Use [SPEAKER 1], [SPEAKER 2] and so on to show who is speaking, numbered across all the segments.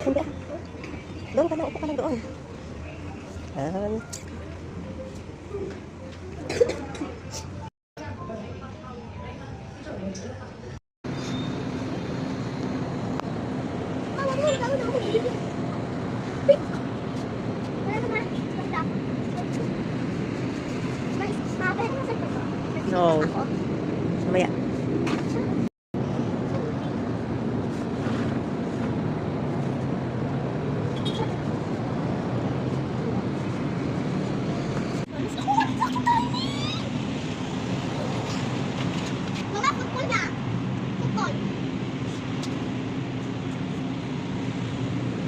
[SPEAKER 1] Hindi. Doon ka na, upo ka lang doon. Yan. No. Mamaya.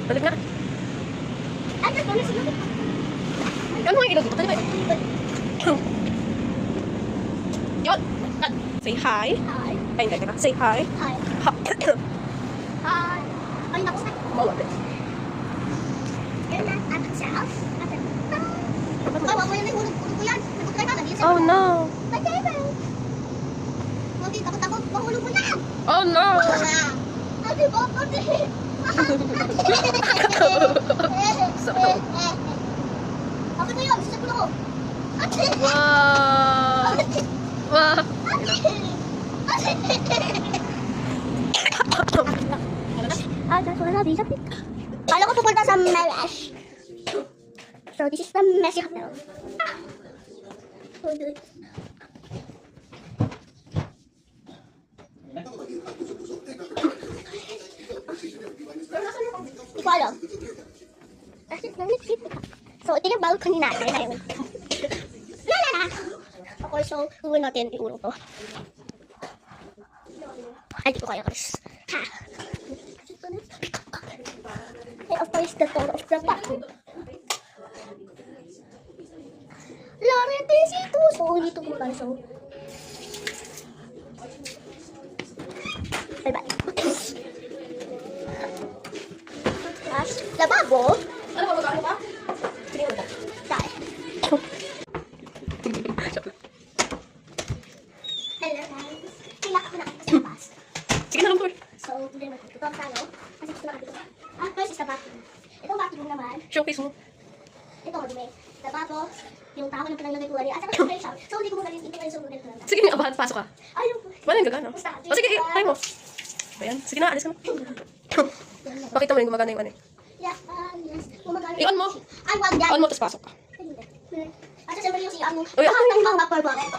[SPEAKER 1] Balik na. Ano mo yung ilog dito? Tali ba? Yun. Say hi.
[SPEAKER 2] Hi.
[SPEAKER 1] Ay, hindi ka. Say hi.
[SPEAKER 2] Hi. Hi. Ay, naku.
[SPEAKER 1] Mawala.
[SPEAKER 2] Yan na. At sa house. Ay, wag mo yan. Hulog ko yan. Nagkukay ka lang.
[SPEAKER 1] Oh no.
[SPEAKER 2] Huwag din. Takot-takot. Mahulog mo yan.
[SPEAKER 1] Oh no.
[SPEAKER 2] Ate, bakit?
[SPEAKER 1] So.
[SPEAKER 2] Bakit na yun? Sasag ko na ko. Ate!
[SPEAKER 1] Wow. Wow.
[SPEAKER 2] Kala ko pupunta sa Marash. So this is the messy hotel. So good. Hindi ko alam. So ito yung balcony natin. La. Okay, so uwi natin yung urong to. Ay, di ko kaya guys. Ha. And of course, the door of the bathroom. Lorete dito. So, dito po tayo. So, bye-bye. Lababo.
[SPEAKER 1] Ano ba magkano pa?
[SPEAKER 2] Sige mo na. Dahil. Hello guys. Kailangan ko na kasi sa labas.
[SPEAKER 1] Sige na lang, Tor.
[SPEAKER 2] So, hindi naman ito. Ito ang talo. Kasi gusto na kapito. First is the bathroom. Itong bathroom naman.
[SPEAKER 1] Showcase mo.
[SPEAKER 2] Ito madumi. Lababo. Yung tao na pinanglagay ko rin. At saka yung fresh out. So, hindi ko magaling. Hindi ko rin sumulil ko lang.
[SPEAKER 1] Sige, may abahan. Pasok ka.
[SPEAKER 2] Ayun.
[SPEAKER 1] Wala yung gagana. O sige, kaya mo. Ayan. Sige na, alis ka na. Pakita mo yung gumagana yung ano eh.
[SPEAKER 2] Yeah, yes. Gumagana.
[SPEAKER 1] I-on mo.
[SPEAKER 2] Ay, wag yan.
[SPEAKER 1] On mo, tapos pasok ka.
[SPEAKER 2] At siyempre yung CR mo.
[SPEAKER 1] Uy,
[SPEAKER 2] Ah,
[SPEAKER 1] ano?
[SPEAKER 2] ang mga purple. Nana.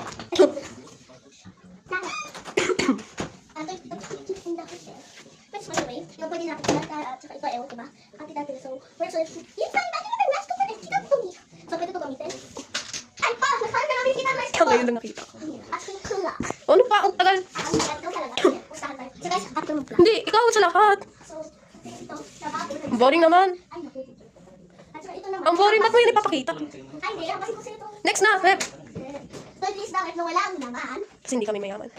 [SPEAKER 2] Pero by the way, yung pwede natin pinata at saka ito, ewan ko ba? Ang tinatin. So, we're so, yung parang dati naman mask ko pa rin. Kita ko kung so, pwede ito gamitin. Ay pa! Nasaan ka namin kita mask ko?
[SPEAKER 1] Ngayon lang nakita ko.
[SPEAKER 2] At yung kula.
[SPEAKER 1] Ano pa? Ang tagal.
[SPEAKER 2] Ang ikaw talaga. Pustahan tayo. So guys, after mo plan.
[SPEAKER 1] Hindi, ikaw sa lahat.
[SPEAKER 2] So, ito, trabaho.
[SPEAKER 1] Boring naman.
[SPEAKER 2] Ay, naku. At saka ito naman.
[SPEAKER 1] Ang boring, ba't mo yun ipapakita?
[SPEAKER 2] Ay, hindi. Kasi kasi ito.
[SPEAKER 1] Next na, Feb.
[SPEAKER 2] So, at least bakit nawala ang naman?
[SPEAKER 1] Kasi hindi kami mayaman.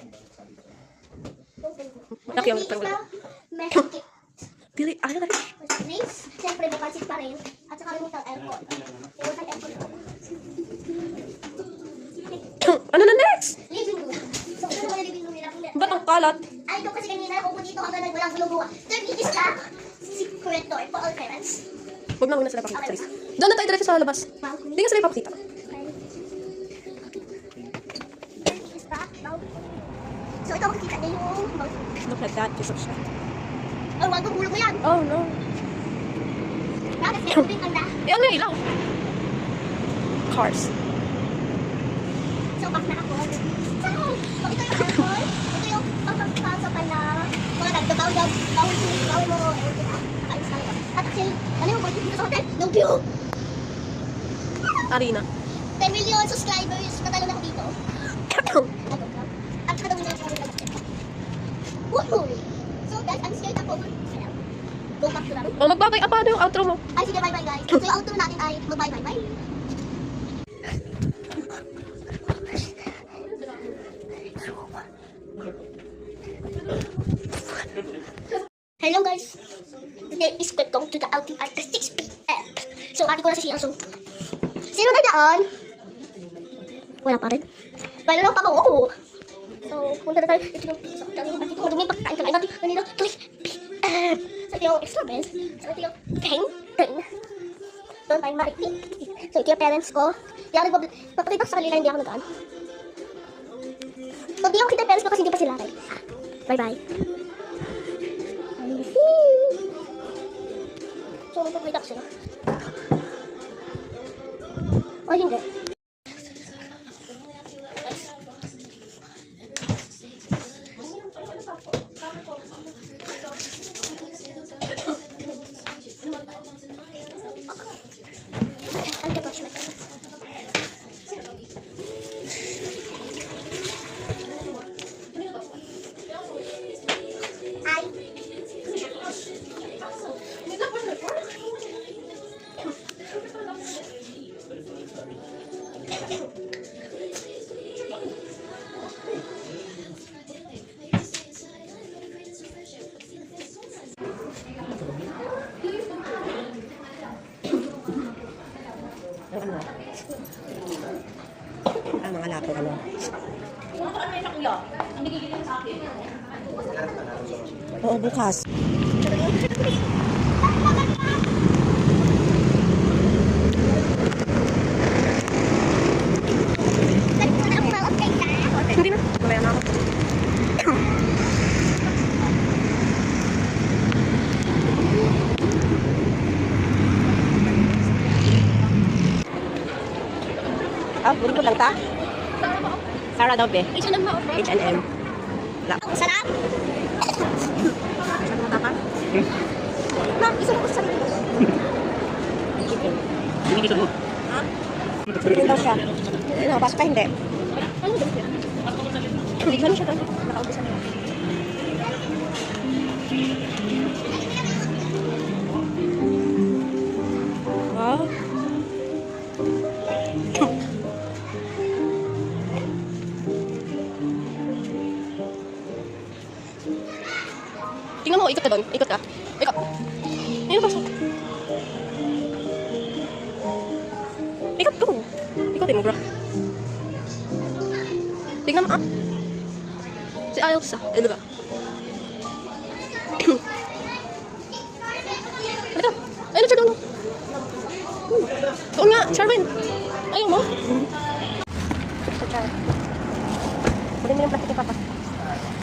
[SPEAKER 2] At
[SPEAKER 1] Nakiyam,
[SPEAKER 2] least
[SPEAKER 1] pero wala.
[SPEAKER 2] meron kit.
[SPEAKER 1] Dili, ay, ay.
[SPEAKER 2] Drinks, siyempre may pansit pa rin. At saka rin itong aircon. Yung may aircon ko.
[SPEAKER 1] Ano na next?
[SPEAKER 2] Living room. So, ito naman yung living room nila.
[SPEAKER 1] Ba't ang kalat?
[SPEAKER 2] Ay, ito kasi kanina ako po dito hanggang nagwalang gulong-guwa. Third is the secret door for all parents.
[SPEAKER 1] Huwag na muna sila pakita. Please. Doon na tayo diretso sa labas.
[SPEAKER 2] Balcony.
[SPEAKER 1] Hindi nga sila ipapakita.
[SPEAKER 2] Third is the balcony. So, ito makikita niyo yung balcony.
[SPEAKER 1] Look at that piece of shit.
[SPEAKER 2] Oh, wag mo mo yan.
[SPEAKER 1] Oh no.
[SPEAKER 2] Bakit sinubing ang da?
[SPEAKER 1] Eh, ano yung ilaw? Cars.
[SPEAKER 2] So, back na ako. So, ito yung aircon. Ito yung pagpapasok na mga nagdabawag. Bawal mo. Naka-install ko. At actually, ano yung boy dito sa hotel? No view.
[SPEAKER 1] Arena.
[SPEAKER 2] 10 million subscribers. Natalo na ako dito. At saka daw nila sa Woohoo! So guys, I'm scared ako. Go back to the room.
[SPEAKER 1] O, magbabay. Paano yung outro mo?
[SPEAKER 2] Ay, sige, bye-bye guys. So yung outro natin ay mag-bye-bye-bye. Hello guys. Today is welcome to the outing at 6 p.m. So, ate ko na si Siang. So, sino na daan? Wala pa rin. Wala lang pa ako. So, punta na tayo. Ito yung pizza. Ito yung madumi. Pagkain ka na natin. Kanina, 3 p.m. So, ito yung extra bed. So, ito yung king. Doon tayo marikit. So, ito yung parents ko. Kaya nagpapakita ko sa kanila, hindi ako nag-aan. So, di ako kita parents ko kasi hindi pa sila. Bye-bye. So, magpapakita ko sila. O, hindi.
[SPEAKER 1] Ang mga lapo, ano? Oo, bukas. Hindi na. Mamaya na ako. Buli ko lang ta? Sarah daw, be.
[SPEAKER 2] H&M na, okay?
[SPEAKER 1] H&M.
[SPEAKER 2] Ang sarap!
[SPEAKER 1] Matapang?
[SPEAKER 2] Ma'am, isa mo ko sa sarili ko.
[SPEAKER 3] Hindi dito mo.
[SPEAKER 1] Chicken daw siya. Ano, pasok ka hindi?
[SPEAKER 2] Ano ba yun?
[SPEAKER 1] Hindi ka na siya daw. Nakaumpisa na. Wow. Tingnan mo, ikot ka doon. Ikot ka. Ikot. Ayun, pasok. Ikot ko. Ikotin mo, bro. Tingnan mo, ah. Si Ayos, ah. Ano ba? Halika. Ayun, siya doon. Doon nga, Charwin. Ayaw mo. So, Charwin. Kunin mo yung plastic ni Papa.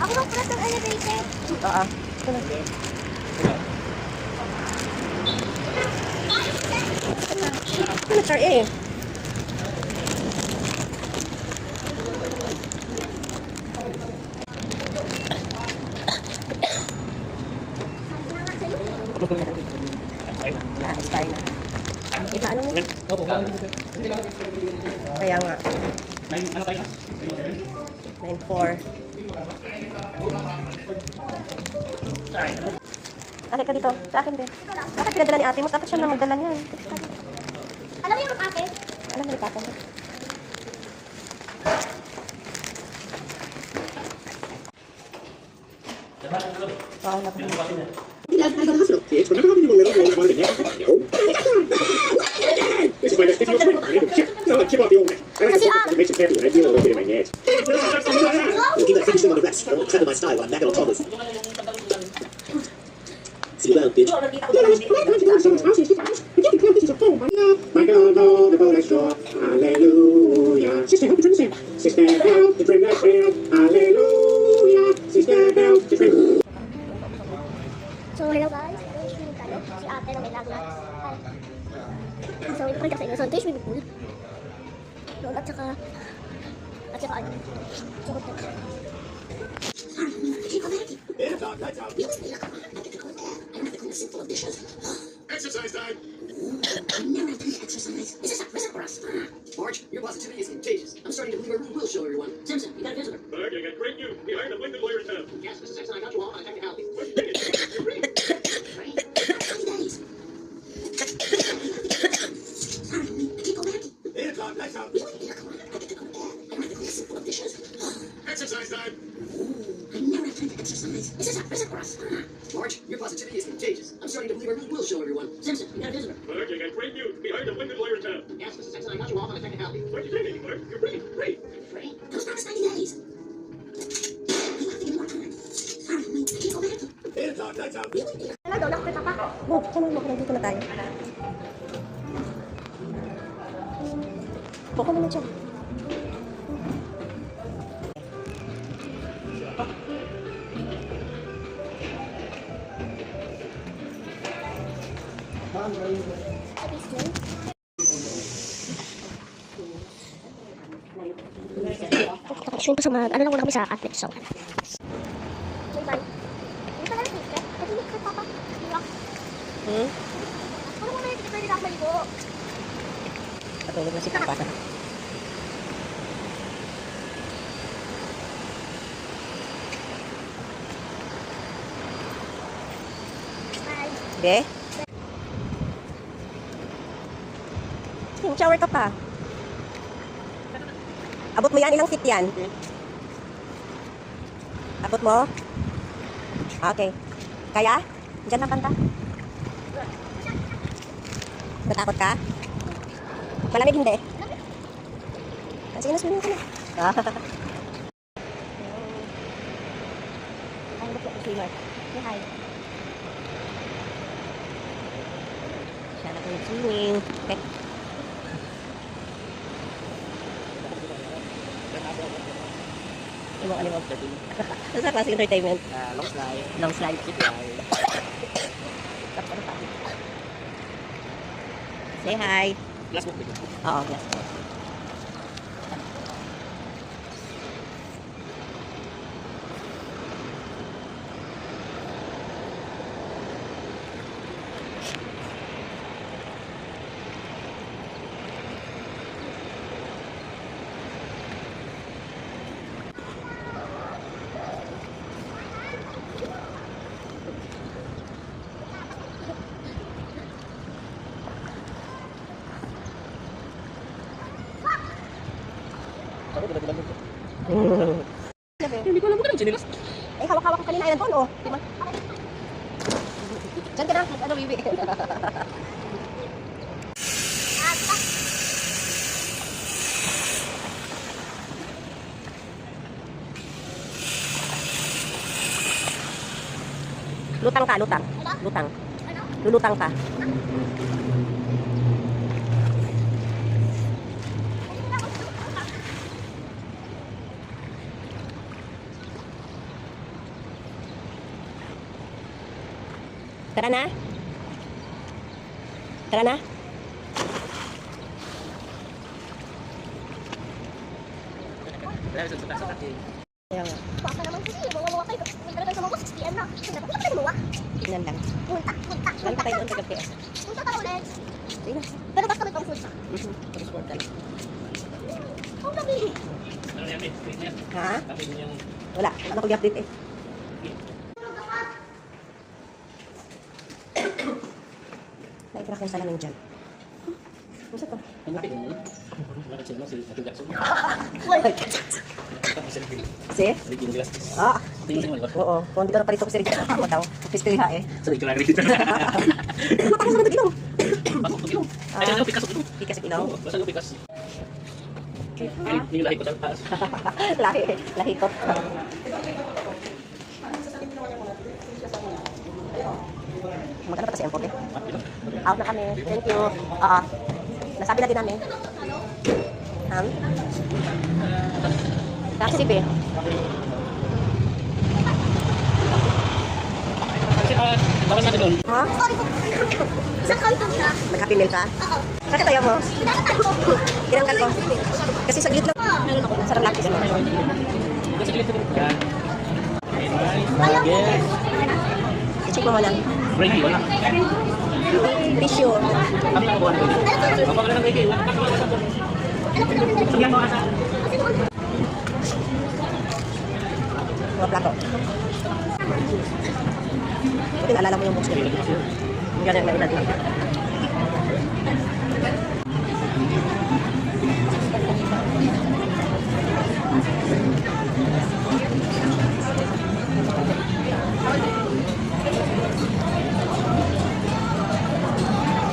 [SPEAKER 2] Ako mag-press ng elevator.
[SPEAKER 1] Oo. Ito na. Ano, Char, eh. Na-expire na. Iba, ano mo? Kaya nga.
[SPEAKER 3] Ano tayo?
[SPEAKER 1] 9-4. Alika dito. Sa akin din. Bakit pinadala ni ate mo? Dapat siya na magdala niyan.
[SPEAKER 2] Alam mo yung ate?
[SPEAKER 1] Alam mo ni Papa mo. Oo, napakita.
[SPEAKER 4] It's whenever you a little bit of money, this is my next video. No, keep off the old man. I don't have to make some happy when I feel a little bit in my hands. We'll keep that finishing on the rest. I don't accept my style. I'm back on top of it. See you out, bitch. My God, Lord, the boat is short. Hallelujah. Sister, help me drink the sand. Sister, help me drink that sand. Hallelujah. Sister, help me drink.
[SPEAKER 2] So, hello guys. Ito yung swimming tayo. Si ate na may lagna. Hi. So, ito kayo sa inyo. So, ito yung swimming pool. So, at saka ano. So,
[SPEAKER 4] Exercise time.
[SPEAKER 5] I never have to exercise. Is this a prison for us?
[SPEAKER 6] Marge, your positivity is contagious. I'm starting to believe our room will show everyone.
[SPEAKER 5] Simpson, you got a visitor.
[SPEAKER 4] Mark, I got great news. We hired a Lincoln lawyer in town.
[SPEAKER 5] Yes, Mrs. Simpson, I got you all on a technicality.
[SPEAKER 4] You're free.
[SPEAKER 5] Right? 20 days. Sorry, I can't go back.
[SPEAKER 4] 8 o'clock, lights out.
[SPEAKER 5] Here, come on. I get to go to bed. I don't have to clean a sink full of dishes.
[SPEAKER 4] Exercise time.
[SPEAKER 5] I never have time to exercise. Is this a prison for us?
[SPEAKER 6] Marge, your positivity is contagious. I'm starting to believe our room will show everyone.
[SPEAKER 5] Simpson, you got a visitor.
[SPEAKER 4] Mark, I got great news. We hired a Lincoln lawyer in town.
[SPEAKER 5] Yes, Mrs. Simpson, I got you all on a technicality.
[SPEAKER 4] What you saying, Mark? You're free. Free.
[SPEAKER 5] Free? Those promised 90 days. I have to get more time. Sorry, I can't go back.
[SPEAKER 4] 8 o'clock, lights out.
[SPEAKER 2] Hello daw na ako kay Papa.
[SPEAKER 1] Bob, sama mo ko dito na tayo. Buko naman siya.
[SPEAKER 2] Tapos yung kasama, ano lang muna kami sa athlete song. Bye-bye. Ano pala yung ticket? Pwede mo kay Papa. Ano mo na yung ticket pwede na ako maligo?
[SPEAKER 1] Patulog na si Papa.
[SPEAKER 2] Bye.
[SPEAKER 1] Be? Shower ka pa. Abot mo yan, ilang feet yan? Abot mo? Okay. Kaya? Diyan lang banda. Natakot ka? Malamig hindi? Kasi nasunin ka na. Ay, look at the swimmer. Say hi. Siya na po nag-swimming. Okay. Ano mo? Ano sa klaseng entertainment?
[SPEAKER 6] Long slide.
[SPEAKER 1] Long slide.
[SPEAKER 6] Zip line.
[SPEAKER 1] Say hi.
[SPEAKER 6] Glass book.
[SPEAKER 1] Oo, yes.
[SPEAKER 6] Hindi ko alam kung anong chinilas.
[SPEAKER 1] Eh, hawak-hawak ko kanina. Ayun doon, oh. Diba? Diyan ka na. Ano, bibi? Lutang ka, lutang. Lutang. Lulutang ka. Tara na. Tara na. Kaya nga.
[SPEAKER 2] Baka naman kasi, mawawa kayo. May talagang sa mga 6 PM na. Hindi ko pwede gumawa.
[SPEAKER 1] Tignan lang.
[SPEAKER 2] Punta.
[SPEAKER 1] Balik tayo doon sa gabi.
[SPEAKER 2] Punta ka ulit.
[SPEAKER 1] Sige na.
[SPEAKER 2] Pero basta may pang-food ka.
[SPEAKER 1] Transport tayo.
[SPEAKER 2] Ang dami.
[SPEAKER 1] Ha? Wala. Wala na mag-update eh. Naitrak yung salamin dyan. Masa to? Si? Ah, oo. Kung hindi ka na parito ko si Ricky, ako daw. Pispiriha eh. Matang sa mag-ilong. Pikas ang ilong. Lahi ko. Magkano pa kasi ang kote? Out na kami. Thank you. Nasabi na din namin. Taxi ba? Ha?
[SPEAKER 2] Isang kanto siya.
[SPEAKER 1] Nag-happy meal ka?
[SPEAKER 2] Oo.
[SPEAKER 1] Bakit ayaw mo?
[SPEAKER 2] Tinatakan ko.
[SPEAKER 1] Tinanggal ko. Kasi saglit lang. Sarap lang kasi. I-check mo lang.
[SPEAKER 6] Ready, wala.
[SPEAKER 1] Tissue.
[SPEAKER 6] Kami na kubuhan. Kapag na ready, wala. Sabihan ko asa.
[SPEAKER 1] Mga plato. Buti naalala mo yung box niya. Ganyan na edad lang.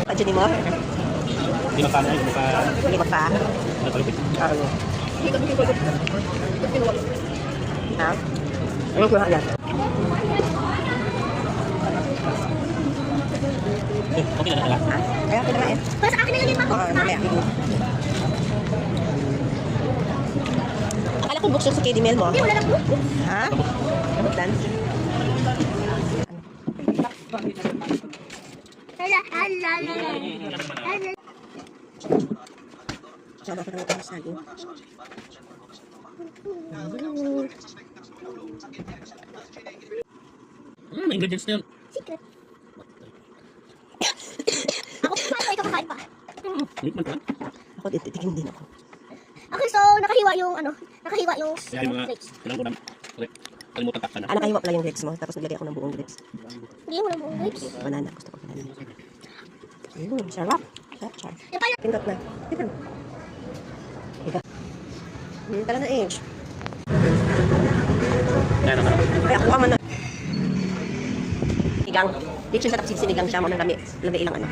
[SPEAKER 1] Pajuni mo?
[SPEAKER 6] Hindi magkano ay,
[SPEAKER 1] Hindi pa.
[SPEAKER 6] nagkalupit.
[SPEAKER 1] Ano? Ha? Anong kuha yan?
[SPEAKER 3] Okay na lang.
[SPEAKER 1] Ha? Kaya pinakain.
[SPEAKER 2] Para sa akin na lang yung
[SPEAKER 1] Oo, mamaya. Akala ko buksan sa KD Mail mo.
[SPEAKER 2] Hindi, wala lang po.
[SPEAKER 1] Ha? Kamutan?
[SPEAKER 2] Hala, hala, hala. Hala.
[SPEAKER 1] Sabi ko na ito sa akin.
[SPEAKER 3] Ano ang ingredients na yun?
[SPEAKER 2] Secret. Ako kakain pa, ikaw kakain pa.
[SPEAKER 3] Meat man ka?
[SPEAKER 1] Ako titikin din ako.
[SPEAKER 2] Okay, so nakahiwa yung
[SPEAKER 3] Kaya yung mga
[SPEAKER 2] grapes.
[SPEAKER 3] ilang ulam. Okay. Kalimutan takpan na.
[SPEAKER 1] Anak, kahiwa pala yung grapes mo. Tapos naglagay ako ng buong grapes.
[SPEAKER 2] Hindi mo lang buong grapes.
[SPEAKER 1] Banana. Gusto ko banana. Sarap. Sarap.
[SPEAKER 2] Yung pala,
[SPEAKER 1] Pindot na. Ito. Ito. Tala na eh.
[SPEAKER 3] Kaya naman.
[SPEAKER 1] Kaya kuha mo na. Sinigang. Dito sa tapos sinigang siya mo ng lami ilang ano.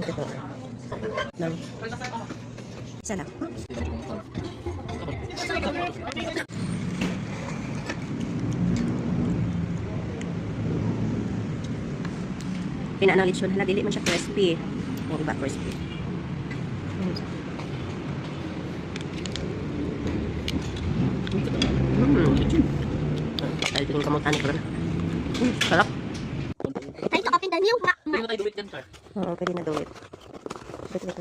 [SPEAKER 1] Ito. Nang. Sana. Pinaalang lechon. Hala, dili man siya crispy. Yung iba crispy. Dahil tingin kamutan ko rin. Sarap.
[SPEAKER 2] tayo ka up and down yung
[SPEAKER 3] Pwede na tayo duwit yan, sir.
[SPEAKER 1] Oo, pwede na duwit. Duwit.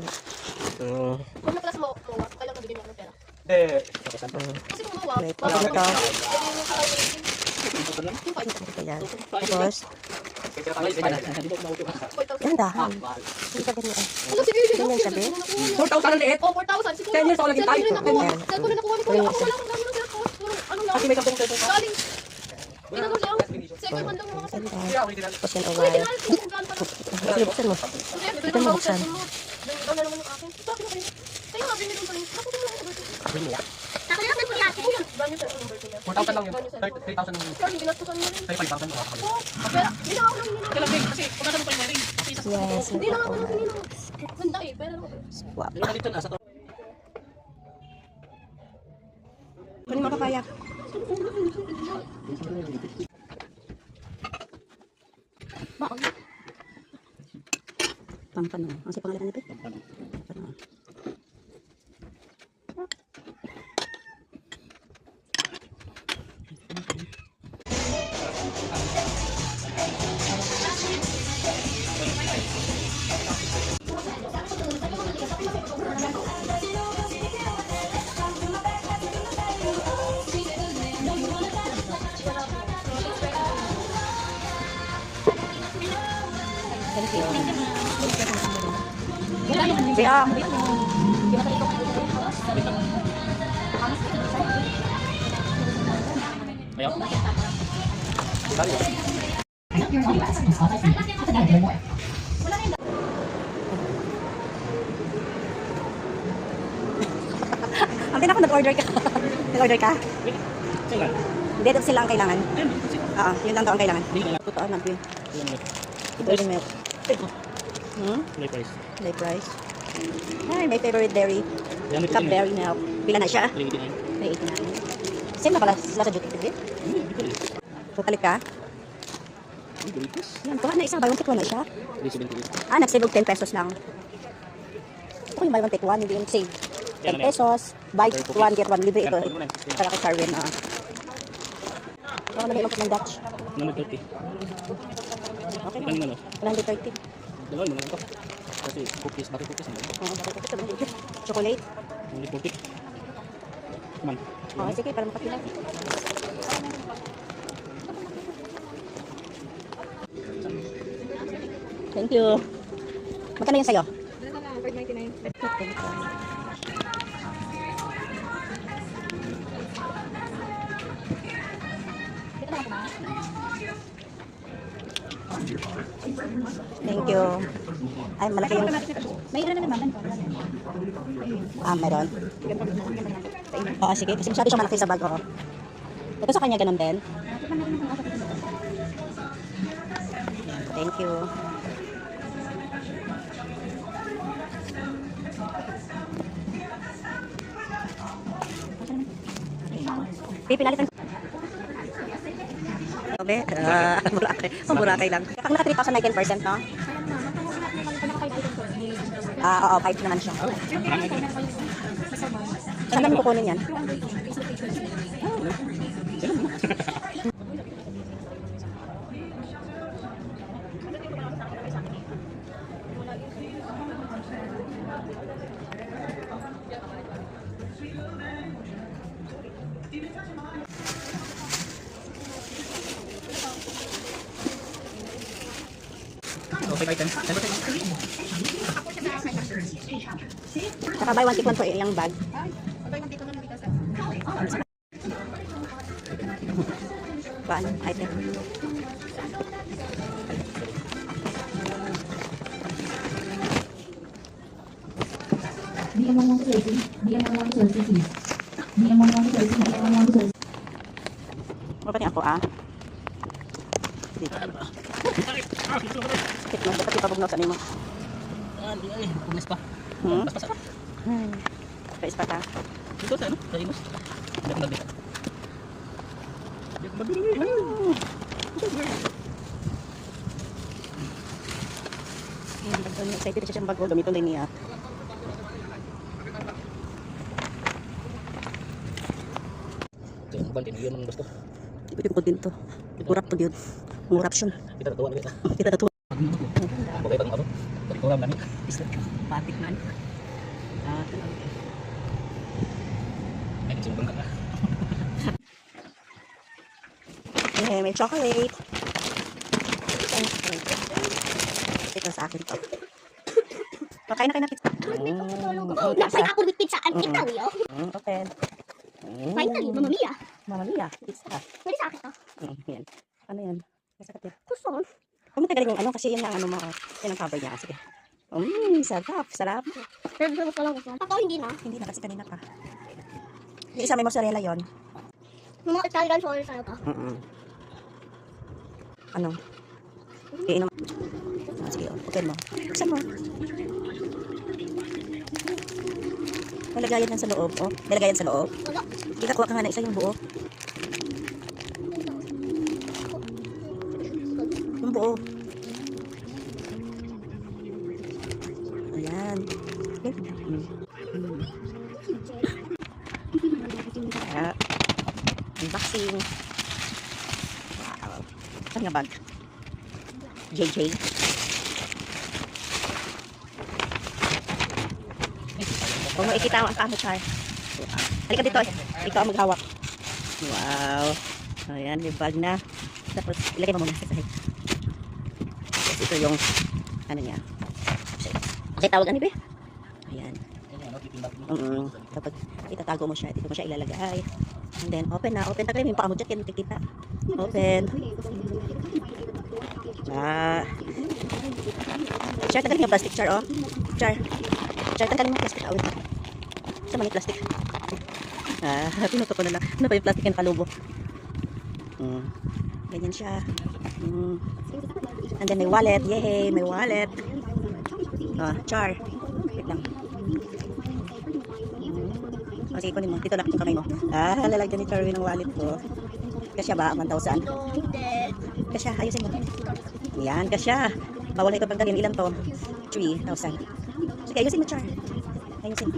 [SPEAKER 7] Kung na class mo, kailangan ka bigyan mo ng pera. Kasi kung mawa,
[SPEAKER 1] Wait, pwede na to.
[SPEAKER 7] yung 5,000.
[SPEAKER 1] Ayan. Tapos, yan dahan. Hindi ka ganyan.
[SPEAKER 7] Ano sige, yun
[SPEAKER 1] Ganyan sabi.
[SPEAKER 7] 4,000 ang liit? Oh, 4,000. Siguro.
[SPEAKER 1] 10 years ako naging
[SPEAKER 7] Cellphone
[SPEAKER 1] type.
[SPEAKER 7] rin nakuha.
[SPEAKER 1] 10 years.
[SPEAKER 7] Cellphone rin nakuha ni Kuya. Ako wala akong gamit ng cellphone. Ano lang?
[SPEAKER 1] may kapong cellphone.
[SPEAKER 7] Galing. Tingnan mo lang. Second man lang mga cellphone.
[SPEAKER 1] Tapos yan,
[SPEAKER 7] Uy,
[SPEAKER 1] awal.
[SPEAKER 7] tinalo ko kung gaano pa.
[SPEAKER 1] Sige, buksan mo.
[SPEAKER 7] Ito
[SPEAKER 1] mo buksan.
[SPEAKER 7] Ikaw na naman yung akin. Ito, akin na kayo. Sa'yo nga, binili ko pa rin. Ako ko lang ako.
[SPEAKER 1] Sabi niya.
[SPEAKER 2] Ako na lang po yate.
[SPEAKER 7] Ayan, brand new cellphone number ko yan.
[SPEAKER 3] 4,000 lang yun.
[SPEAKER 7] Brand new cellphone.
[SPEAKER 3] 3,000 lang yun.
[SPEAKER 7] Sir, hindi nastusan mo rin.
[SPEAKER 3] Tayo 5,000 lang.
[SPEAKER 7] Oo, pera. Hindi na ako lang nila.
[SPEAKER 3] Kailan din, kasi kung nasa mo pa yung wiring.
[SPEAKER 1] Yes,
[SPEAKER 7] Hindi na ako
[SPEAKER 1] awal.
[SPEAKER 7] lang nila. Ganda eh, pera naman.
[SPEAKER 1] Swap.
[SPEAKER 3] Yung dito na sa to.
[SPEAKER 1] Kunin mo papaya. Pampano. Ang sa pangalan nito? Pampano. Thank you. Siya.
[SPEAKER 3] Ayaw.
[SPEAKER 1] Ang tinako nag-order ka. Nag-order ka?
[SPEAKER 3] Sila.
[SPEAKER 1] Hindi, ito sila ang kailangan. Oo, yun lang daw ang kailangan.
[SPEAKER 3] Hindi na.
[SPEAKER 1] Totoo, nabi.
[SPEAKER 3] Yung
[SPEAKER 1] Dairy milk.
[SPEAKER 3] Light price.
[SPEAKER 1] Light price. Ay, my favorite dairy.
[SPEAKER 3] Yan, ito
[SPEAKER 1] Cup
[SPEAKER 3] din.
[SPEAKER 1] dairy milk. Pila na siya?
[SPEAKER 3] 389.
[SPEAKER 1] May 89. Same na pala sila sa duty free. Tutalik ka? Yan, kuha na isang buy one take one na siya.
[SPEAKER 3] 378.
[SPEAKER 1] Ah, nag-save og 10 pesos lang. Ito yung buy one take one, hindi yung save. 10 pesos, buy one get one, libre ito. Para kay Carwin. Ako na may ng Dutch.
[SPEAKER 3] Number 30.
[SPEAKER 1] Okay.
[SPEAKER 3] Ilan naman,
[SPEAKER 1] 130.
[SPEAKER 3] Dalawa mo lang ito. Kasi cookies, butter cookies.
[SPEAKER 1] Oo, bakit ito ba? Chocolate.
[SPEAKER 3] Only 40. Man.
[SPEAKER 1] Oo, sige, para makapila. Thank you. Magkano yung sa'yo? 599. Thank you. Ay, malaki yung... May ano naman. Meron. Oo, sige. Kasi masyado siya malaki sa bag, oo. Ito sa kanya ganun din. Thank you. Pipinalitan ko. Sabi, Boracay. Boracay lang. Kapag naka 3,000 na 10%, no? Oo, 5 naman siya. Saan namin kukunin yan?
[SPEAKER 3] Okay, bye, 10.
[SPEAKER 1] Saka buy one take one for yung bag. Paano? Item. Ano pa niya ako Dito. Sakit mo, dapat ipabugnos ano mo.
[SPEAKER 3] Ay, pumis pa.
[SPEAKER 1] Hmm?
[SPEAKER 3] Pas-pas.
[SPEAKER 1] Pais pa ka.
[SPEAKER 3] Dito sa ano? Sa imos. Hindi ako nagbita. Hindi ako mabili.
[SPEAKER 1] Excited siya siyang bago. Gamiton din niya.
[SPEAKER 3] Ito yung bantin. Iyon ang gusto.
[SPEAKER 1] Ito yung content to. Urap to yun. Uraption.
[SPEAKER 3] Kita natuwa na kita.
[SPEAKER 1] Kita na to.
[SPEAKER 3] Okay, pag ako. Pag-ikuram namin.
[SPEAKER 1] Patik man.
[SPEAKER 3] Ay, sinumbang ka.
[SPEAKER 1] May chocolate. Ito sa akin to. Pakain na kayo na pizza.
[SPEAKER 2] Napay ako with pizza and ikaw yun.
[SPEAKER 1] Open.
[SPEAKER 2] Finally, Mamma Mia.
[SPEAKER 1] Mamma Mia. Pizza.
[SPEAKER 2] Pwede sa akin to.
[SPEAKER 1] Yan. Ano yan? Nasa kapit.
[SPEAKER 2] Gusto ko.
[SPEAKER 1] Huwag mo tagalin yung ano kasi yun yung ano mo. Yan ang cover niya. Sige. Sarap. Sarap.
[SPEAKER 2] Pero gusto ko lang gusto. Ako hindi na.
[SPEAKER 1] Hindi na kasi kanina pa. Yung isa may mozzarella yon.
[SPEAKER 2] Yung mga Italian sauce sa'yo to.
[SPEAKER 1] Ano? Iinom. Sige, open mo. Buksan mo. Nalagayan yan sa loob. Oh, nalagayan sa loob.
[SPEAKER 2] Wala.
[SPEAKER 1] Ikakuha ka nga na isa yung buo. Yung buo. Ayan. Kaya, unboxing. Wow. Saan nga bag? JJ. Huwag mo ikita ang kamo, Char. Halika dito. Ikaw ang maghawak. Wow. Ayan, may bag na. Tapos, ilagay mo muna sa sahig. Tapos, ito yung, ano niya. Okay, tawag ano ba? Ayan. Kapag itatago mo siya, dito mo siya ilalagay. And then, open na. Open. Tagalin mo yung paa mo dyan, kaya nakikita. Open. Char, tagalin yung plastic, Char, oh. Char, tagalin mo yung plastic. Wait. Sama yung plastic. Pinuto ko na lang. Ano ba yung plastic yung nakalubo? Ganyan siya. And then may wallet. Yay, may wallet. Char. Wait lang. Sige, kunin mo. Dito lang yung kamay mo. Lalagyan ni Charwin ng wallet ko. Kasya ba? 1,000? Kasya, ayusin mo. Yan, kasya. Bawal na ito pagdalhin. Ilan to? 3,000. Sige, ayusin mo, Char. Ayusin.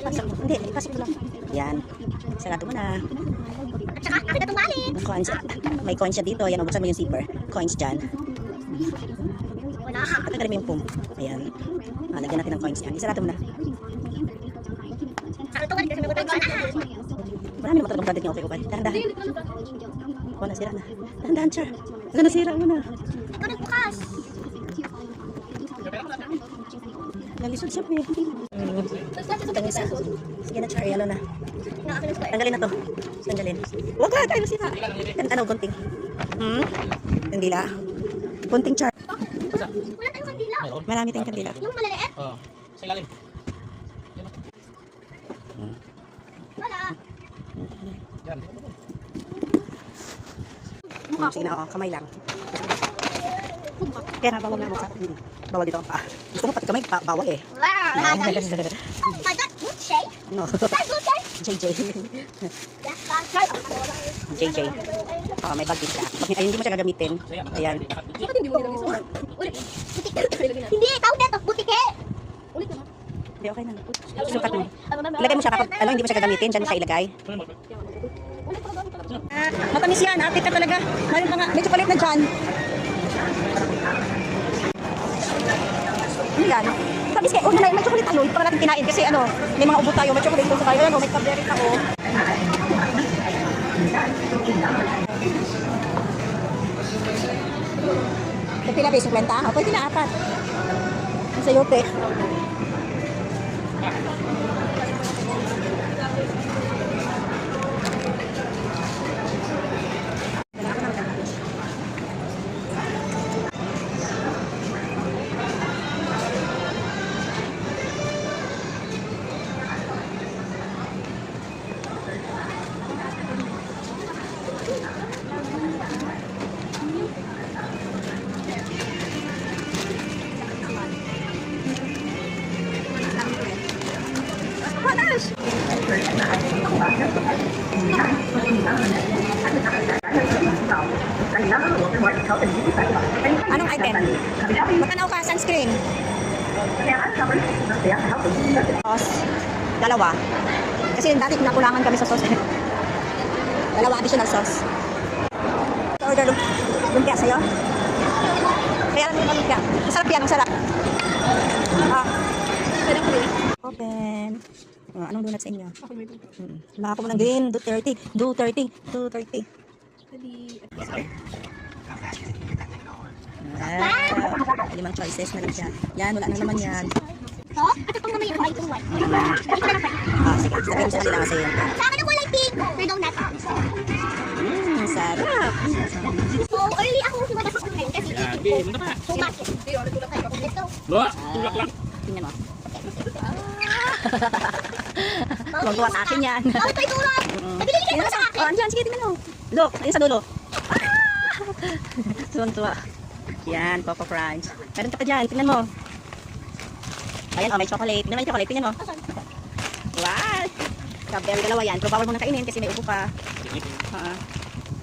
[SPEAKER 1] Pasok mo. Hindi, pasok mo lang. Yan. Sarado mo na.
[SPEAKER 2] At saka, akin na tumalit.
[SPEAKER 1] Coins. May coins siya dito. Yan, mabuksan mo yung zipper. Coins dyan.
[SPEAKER 2] Wala.
[SPEAKER 1] At tagalin mo yung pum. Ayan. Lagyan natin ng coins yan. Isarado mo na.
[SPEAKER 2] Akin tumalit kasi may butang sana.
[SPEAKER 1] Marami naman talagang product niya. Okay. Dahan-dahan. Nasira na. Dahan-dahan, Char. Nasira mo na.
[SPEAKER 2] Ikaw nagbukas.
[SPEAKER 1] Nalisod siya, eh. Sige na, Char. Yalo na. Tanggalin na to. Tanggalin. Huwag ka, tayo nasira. Ano, gunting. Kandila. Gunting, Char.
[SPEAKER 2] Wala tayong kandila.
[SPEAKER 1] Marami tayong kandila.
[SPEAKER 2] Yung maliliit.
[SPEAKER 3] Sa ilalim.
[SPEAKER 2] Wala.
[SPEAKER 3] Yan.
[SPEAKER 1] Sige na, kamay lang. Kaya na bawal na mo sa akin. Bawal dito ang paa. Gusto mo pati kamay, bawal eh.
[SPEAKER 2] Wow, guys. I got good shape.
[SPEAKER 1] No.
[SPEAKER 2] That's good shape.
[SPEAKER 1] JJ.
[SPEAKER 2] That's right.
[SPEAKER 1] JJ. Oh, may bag din siya. Pag hindi mo siya gagamitin, ayan.
[SPEAKER 7] Bakit hindi mo nilagay sa ulit?
[SPEAKER 2] Hindi, tawag na to. Butike.
[SPEAKER 7] Ulit naman.
[SPEAKER 1] Hindi, okay na. Sukat mo. Ilagay mo siya kapag hindi mo siya gagamitin, dyan mo siya ilagay. Matamis yan, apit ka talaga. Mayroon pa nga, may chocolate na dyan. Ano yan? Tamis kayo, may chocolate tayo, hindi pa natin kinain kasi ano, may mga ubo tayo, may chocolate tayo tayo, may strawberry pa oh. May pila ba 50? O, pwede na 4. Ang sayote. Anong item? Magkanaw ka sunscreen? Sauce. Dalawa. Kasi dati nakulangan kami sa sauce. Dalawa additional sauce. Order lumpia sa'yo? Kaya lang yung lumpia. Masarap yan, ang sarap. Open. Anong donut sa inyo? Laka mo ng green. Do 30. Do 30. Do 30. Wow. 5 choices na lang siya. Yan, wala na naman yan.
[SPEAKER 2] Oh, at itong naman yung white and white.
[SPEAKER 1] Sige, sabihin mo sa kanila kasi yan.
[SPEAKER 2] Sa akin ang kulay pink. For donut.
[SPEAKER 1] Sarap.
[SPEAKER 2] So, early ako sumabas sa online kasi eating ko. So, bakit? Let's go.
[SPEAKER 3] Loa, tulak lang.
[SPEAKER 1] Tingnan mo. Magbuwa sa akin yan.
[SPEAKER 2] Bawal ko itulak. Nabililigay mo sa akin.
[SPEAKER 1] Oh, andyan, sige, tingnan mo. Look, ayun sa dulo. Tuwan-tuwa. Yan, Coco Crunch. Meron ka pa dyan, tingnan mo. Ayan, oh, may chocolate. Tingnan mo yung chocolate, tingnan mo. Wow! Strawberry dalawa yan. Pero bawal mo na kainin kasi may upo pa.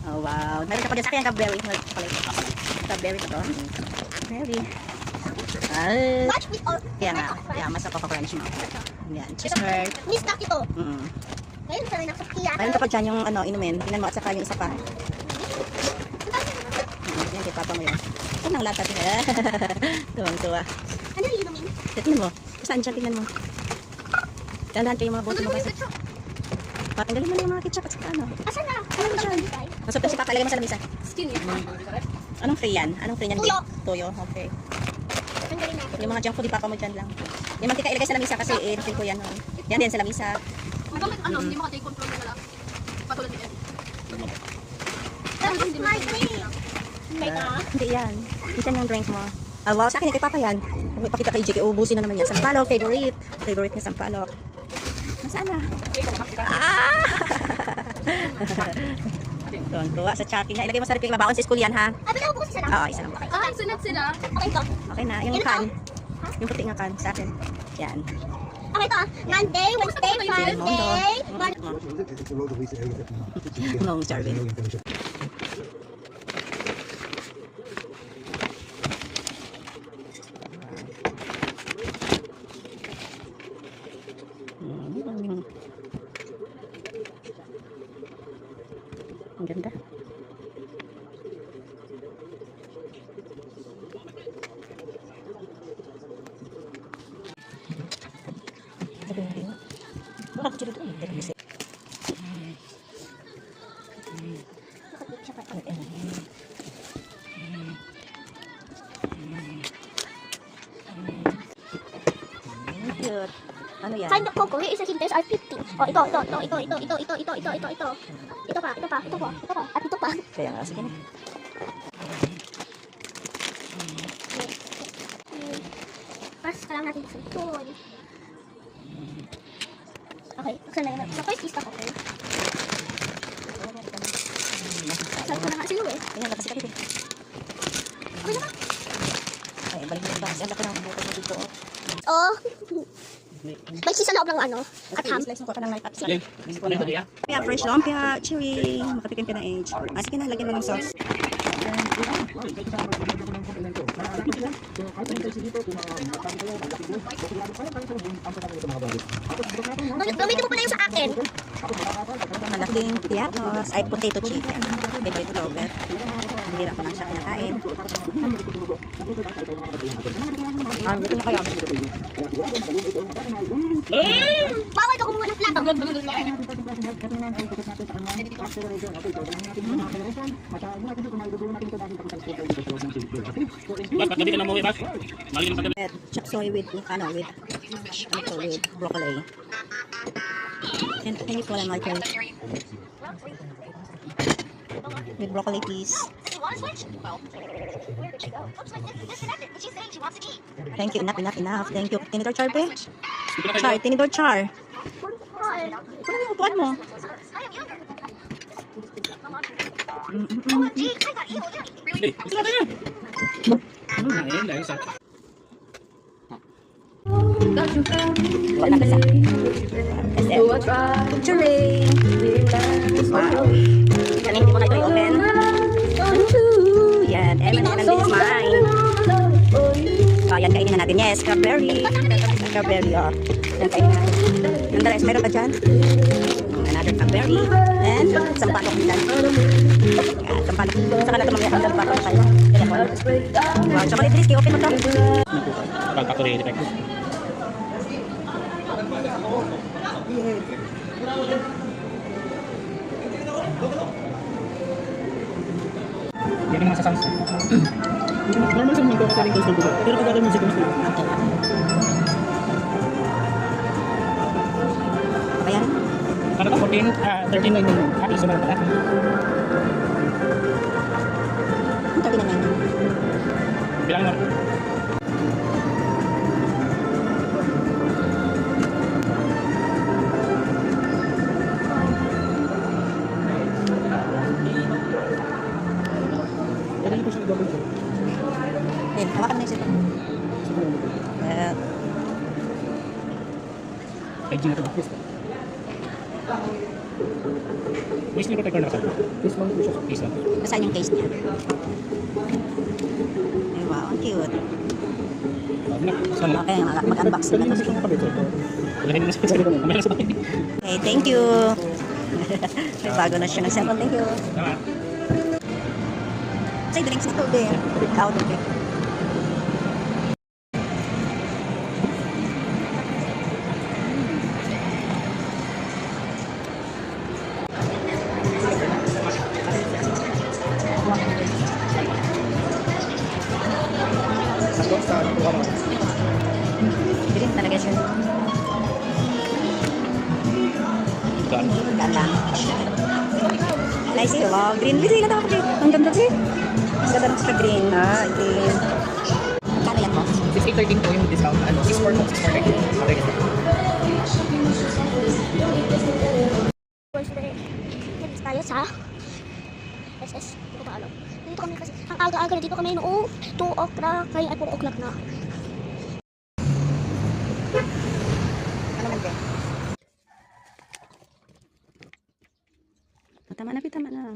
[SPEAKER 1] Oh, wow. Meron ka pa dyan sa akin, strawberry. Chocolate. Strawberry pa to. Strawberry.
[SPEAKER 2] Watch with all.
[SPEAKER 1] Kaya nga, mas sa Coco Crunch mo. Yan, cheese curd.
[SPEAKER 2] Ni-stock ito.
[SPEAKER 1] Mm.
[SPEAKER 2] Ngayon, sana nasa kaya.
[SPEAKER 1] Meron ka pa dyan yung ano, inumin. Tingnan mo at saka yung isa pa. Yan, kay papa mo yun. Saan ang lata? Tuwang-tuwa.
[SPEAKER 2] Ano yung inumin?
[SPEAKER 1] Tingnan mo. Saan dyan? Tingnan mo. Dahan-dahan kayo mga boto mo kasi. Patanggalin mo na yung mga ketchup at saka ano.
[SPEAKER 2] Asan na? Ano yung dyan?
[SPEAKER 1] Masok si papa, ilagay mo sa lamisa.
[SPEAKER 7] Skin yan.
[SPEAKER 1] Anong free yan? Anong free yan?
[SPEAKER 2] Tuyo.
[SPEAKER 1] Tuyo, okay.
[SPEAKER 2] Tanggalin natin.
[SPEAKER 1] Yung mga junk food, di papa mo dyan lang. Yung mantika ilagay sa lamisa kasi free ko yan. Oh. Yan din sa lamisa.
[SPEAKER 7] Bakit ano, hindi mo ka-take control na lang. Patulad ni Ed.
[SPEAKER 2] That is my drink.
[SPEAKER 1] Hindi yan. Isan yung drink mo. Ah, wow, sa akin, kay papa yan. Pakita kay JK, ubusin na naman yan. Sampalok, favorite. Favorite niya sampalok. Nasaan na? Ah! Tuwang-tuwa sa Chucky niya. Ilagay mo sa ripig, mabaon sa school yan, ha?
[SPEAKER 2] Abi na ubukas isa lang.
[SPEAKER 1] Oo, isa lang.
[SPEAKER 7] Ay, sunod sila.
[SPEAKER 2] Okay to.
[SPEAKER 1] Okay na. Yung can. Yung puti nga can sa akin. Yan.
[SPEAKER 2] Okay to. Monday, Wednesday, Friday.
[SPEAKER 1] Long serving. Ang ganda. Cute. Ano yan?
[SPEAKER 2] Find the cocoa. Here is a hint. There's are 50. Oh, ito. Ito pa. At ito pa.
[SPEAKER 1] Kaya nga, sige na.
[SPEAKER 2] First, kailangan natin sa ito. Okay, buksan na yun. So, first is the cocoa. Saan ko na nga silo eh.
[SPEAKER 1] Ayan, kasi kapit eh.
[SPEAKER 2] Okay na ba?
[SPEAKER 1] Yan, laki ng buko mo dito.
[SPEAKER 2] Oh. May cheese sa loob ng ano. At ham.
[SPEAKER 1] Slice mo ka ng knife at
[SPEAKER 3] Sige. Ano ito, Dia?
[SPEAKER 1] Lumpia, fresh lumpia, chewy. Makatikim ka na age. Sige na, lagyan mo ng sauce.
[SPEAKER 2] Gamitin mo pala yung sa akin.
[SPEAKER 1] Malaking piatos ay potato chicken. Favorite ko Robert. Hindi ko lang siya kinakain. Dito na kaya.
[SPEAKER 2] Bawal ka kumuha ng plato.
[SPEAKER 3] Bas, pag gabi ka na umuwi, Bas. Maligyan sa gabi.
[SPEAKER 1] Chop soy with broccoli. And can you pull my plate? With broccoli, please. Thank you. Enough. Thank you. Tinidor char, pe? Char, tinidor char. Ano yung upuan mo?
[SPEAKER 3] Sige, gusto natin yan. Ayun, dahil sa...
[SPEAKER 1] Wala ka sa. Picturing. Wow. Kanina mo na ito i-open. Yan. And this is mine. Oh, yan kainin na natin. Yes, strawberry. Strawberry, oh. Yan kainin na natin. Yung rest, meron pa dyan? Another strawberry. And sampalok din. Yan, sampalok. Saka na ito mga sampalok tayo. Wow, chocolate risky. Open mo ito.
[SPEAKER 3] Pag-factory effect. Yan yung mga sasangs. Normal sa mga ko kasi rin gusto ko. Pero pag gagawin music ko mas
[SPEAKER 1] Ayan.
[SPEAKER 3] ano ka? 13.99. Happy sa mga pala.
[SPEAKER 1] Ang tabi na ngayon.
[SPEAKER 3] Bilang mo.
[SPEAKER 1] Ayan, hawakan na yung sito. Well,
[SPEAKER 3] IG na ito. Waste ni protector na kasal. Waste lang po siya. Waste lang.
[SPEAKER 1] nasaan yung case niya? Ay, wow, ang cute. Okay, mag-unbox na ito. Okay, thank you. May bago na siya ng cellphone. Thank you. Say drinks na to, be. Out of it. Green talaga siya. Ganda. Nice yun. Wow, green. Lizzie, ganda ako green. Ang ganda green. Ang ganda ng sa green. Green. Kano yan mo?
[SPEAKER 3] 6813 po yung discount. 64 po, 64. Okay, ganda.
[SPEAKER 2] Dito tayo sa SS. Hindi ko pa alam. Dito kami kasi, ang aga-aga na dito kami noong 2 o'clock. Kaya ay 4 o'clock na.
[SPEAKER 1] Ano man din? Tama na, tama na.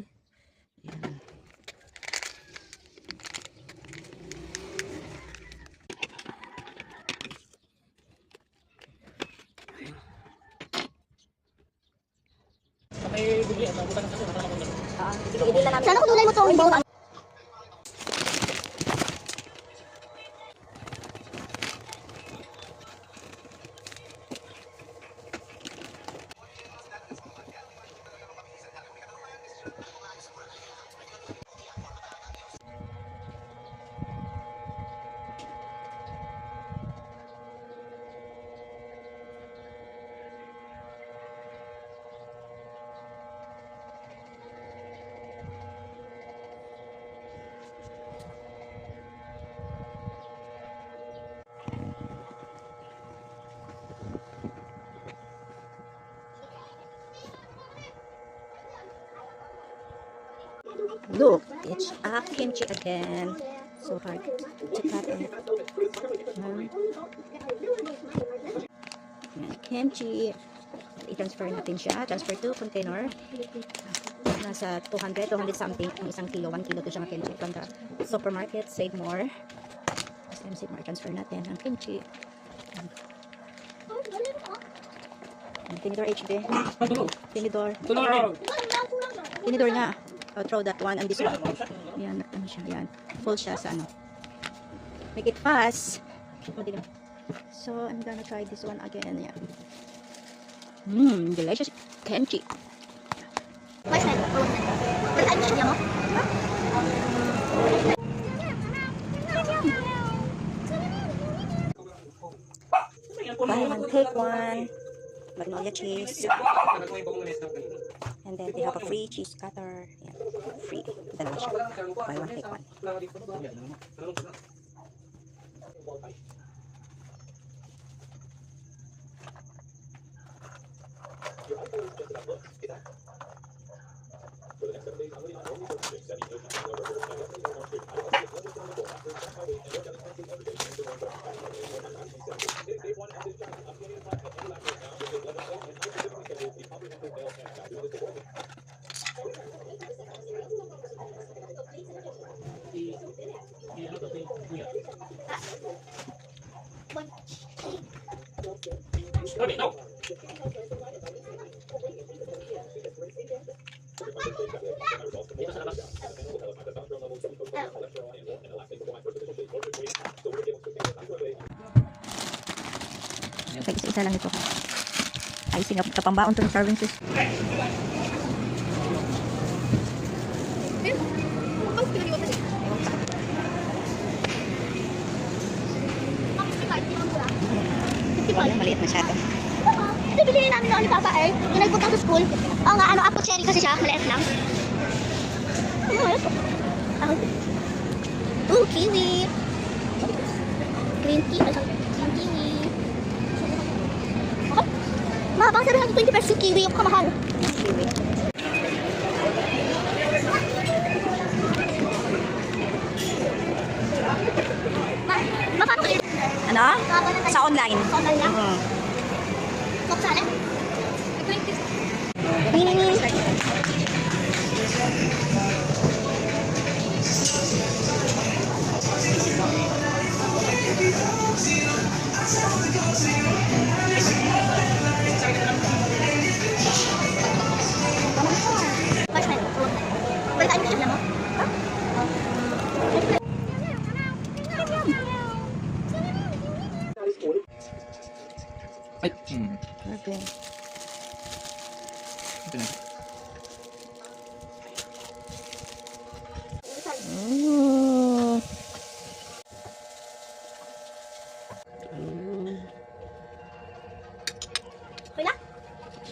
[SPEAKER 1] Ayan.
[SPEAKER 2] Sana kung nulay mo to.
[SPEAKER 1] Look, it's a kimchi again. So hard to cut it. Yan, kimchi. I-transfer natin siya. Transfer to container. Nasa 200 something ang isang kilo. 1 kilo to siya ng kimchi from the supermarket. Save more. Save more. Transfer natin ang kimchi. Tinidor HD. Tinidor. Tinidor nga. I'll throw that one and this one. Yan, ano siya. Yan. Full siya sa ano. Make it fast. So, I'm gonna try this one again. Yeah. Delicious kimchi.
[SPEAKER 2] What's that? Wait, I'm sure mo.
[SPEAKER 1] Buy one, take one. Magnolia cheese. And then they have a free cheese cutter. Yeah. Free. Dalawa siya. Buy one, take one. Okay, isa lang ito. Ay, sinap kapambaon to ng serving fish. Maliit masyado.
[SPEAKER 2] Ito bilhin namin noon ni Papa eh. Yung nagpunta sa school. Oo nga, ano, apple cherry kasi siya. Maliit lang. Ano mo ito? Oh, kiwi. Green kiwi. Green kiwi. Okay. Mahabang 720 pesos yung kiwi. Yung kamahal.
[SPEAKER 1] Kiwi.
[SPEAKER 2] Makano yun?
[SPEAKER 1] Ano? Sa online.
[SPEAKER 2] Sa online lang? Coke salad? 20.
[SPEAKER 3] Ay,
[SPEAKER 1] Okay.
[SPEAKER 3] ito na.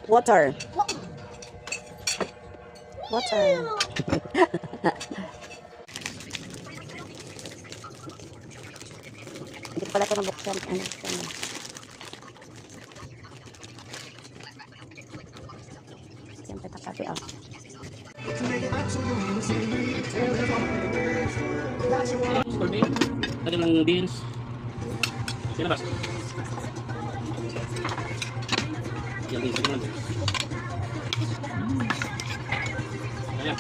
[SPEAKER 1] Water. Water. Hindi pala ito nabuksan. Ano? Siyempre takabi ah.
[SPEAKER 3] Store bean. Lagyan ng beans. Sinabas. Yan beans. Lagyan ng beans. Ayan.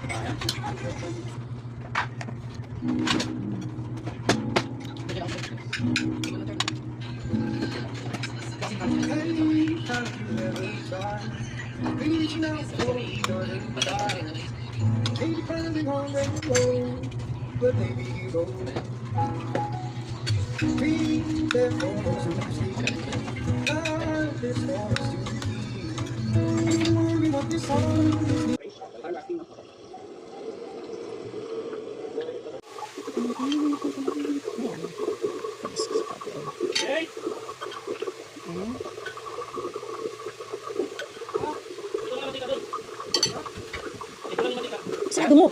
[SPEAKER 3] Ayan.
[SPEAKER 1] Sarado mo.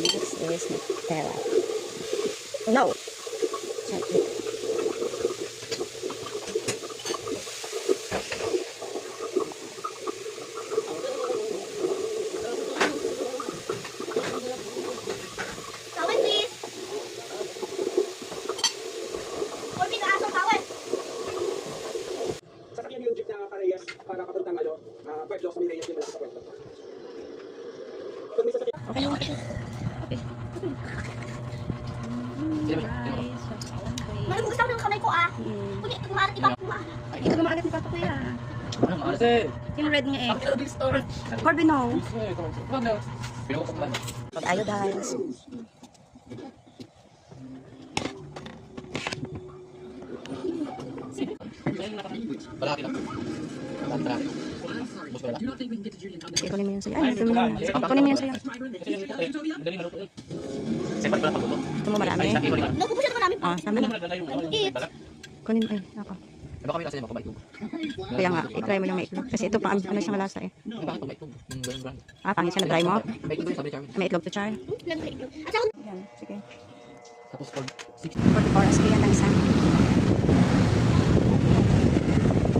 [SPEAKER 1] This is Nutella. No! Chocolate.
[SPEAKER 2] Kawin, please. Corby, kaasong kawin.
[SPEAKER 3] Sasakyan yung jeep na parehas para kapuntang Pueblo sa may Reyes din sa Pueblo. Pag may sasakyan,
[SPEAKER 1] Okay na.
[SPEAKER 2] Malam gusto ng kamay ko ah. Kundi, kumarat iba.
[SPEAKER 1] Ito na maalat ni Papa Kuya.
[SPEAKER 3] ano kasi?
[SPEAKER 1] Yung red nga eh. Corby, no. Iodines. Kunin mo yan sa'yo. Ay, kunin mo yan. Kunin mo yan sa'yo. Gusto mo marami?
[SPEAKER 2] Nagupo siya naman namin.
[SPEAKER 1] Ah, tama na. Kunin mo. Ay, ako. Kaya nga, i-try mo yung may itlog. Kasi ito pang ano siya malasa eh. Ah, pangit siya. Na-dry mo? May itlog to char.
[SPEAKER 2] At ako,
[SPEAKER 1] Yan, sige. 44 SK yan ang isa.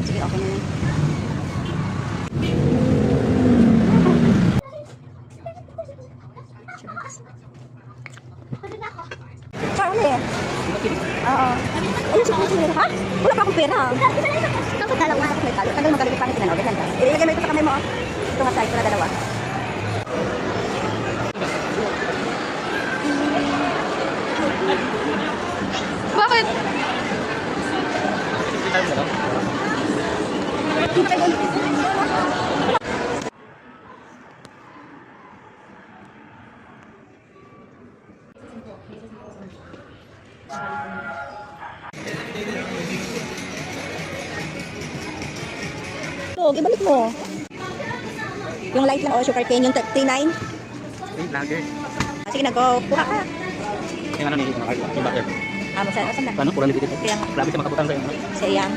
[SPEAKER 1] Sige, okay na yan. Char, uli. Oo. Ayun, sige. Ha? Wala pa akong pera.
[SPEAKER 2] kapag dalawa.
[SPEAKER 1] Tagal mo kami pangit na, ganyan ka. Ilagay mo ito sa kamay mo. Ito nga size ko na dalawa.
[SPEAKER 7] Bakit?
[SPEAKER 1] Ito, ibalik mo. Yung light lang, sugar cane, yung 39. Sige na, go. Kuha ka.
[SPEAKER 3] Yung ano ni yung butter.
[SPEAKER 1] Masan na.
[SPEAKER 3] Paano? Kurang dito.
[SPEAKER 1] Kaya nga.
[SPEAKER 3] Grabe siya makabutang sa'yo.
[SPEAKER 1] Sa iyang.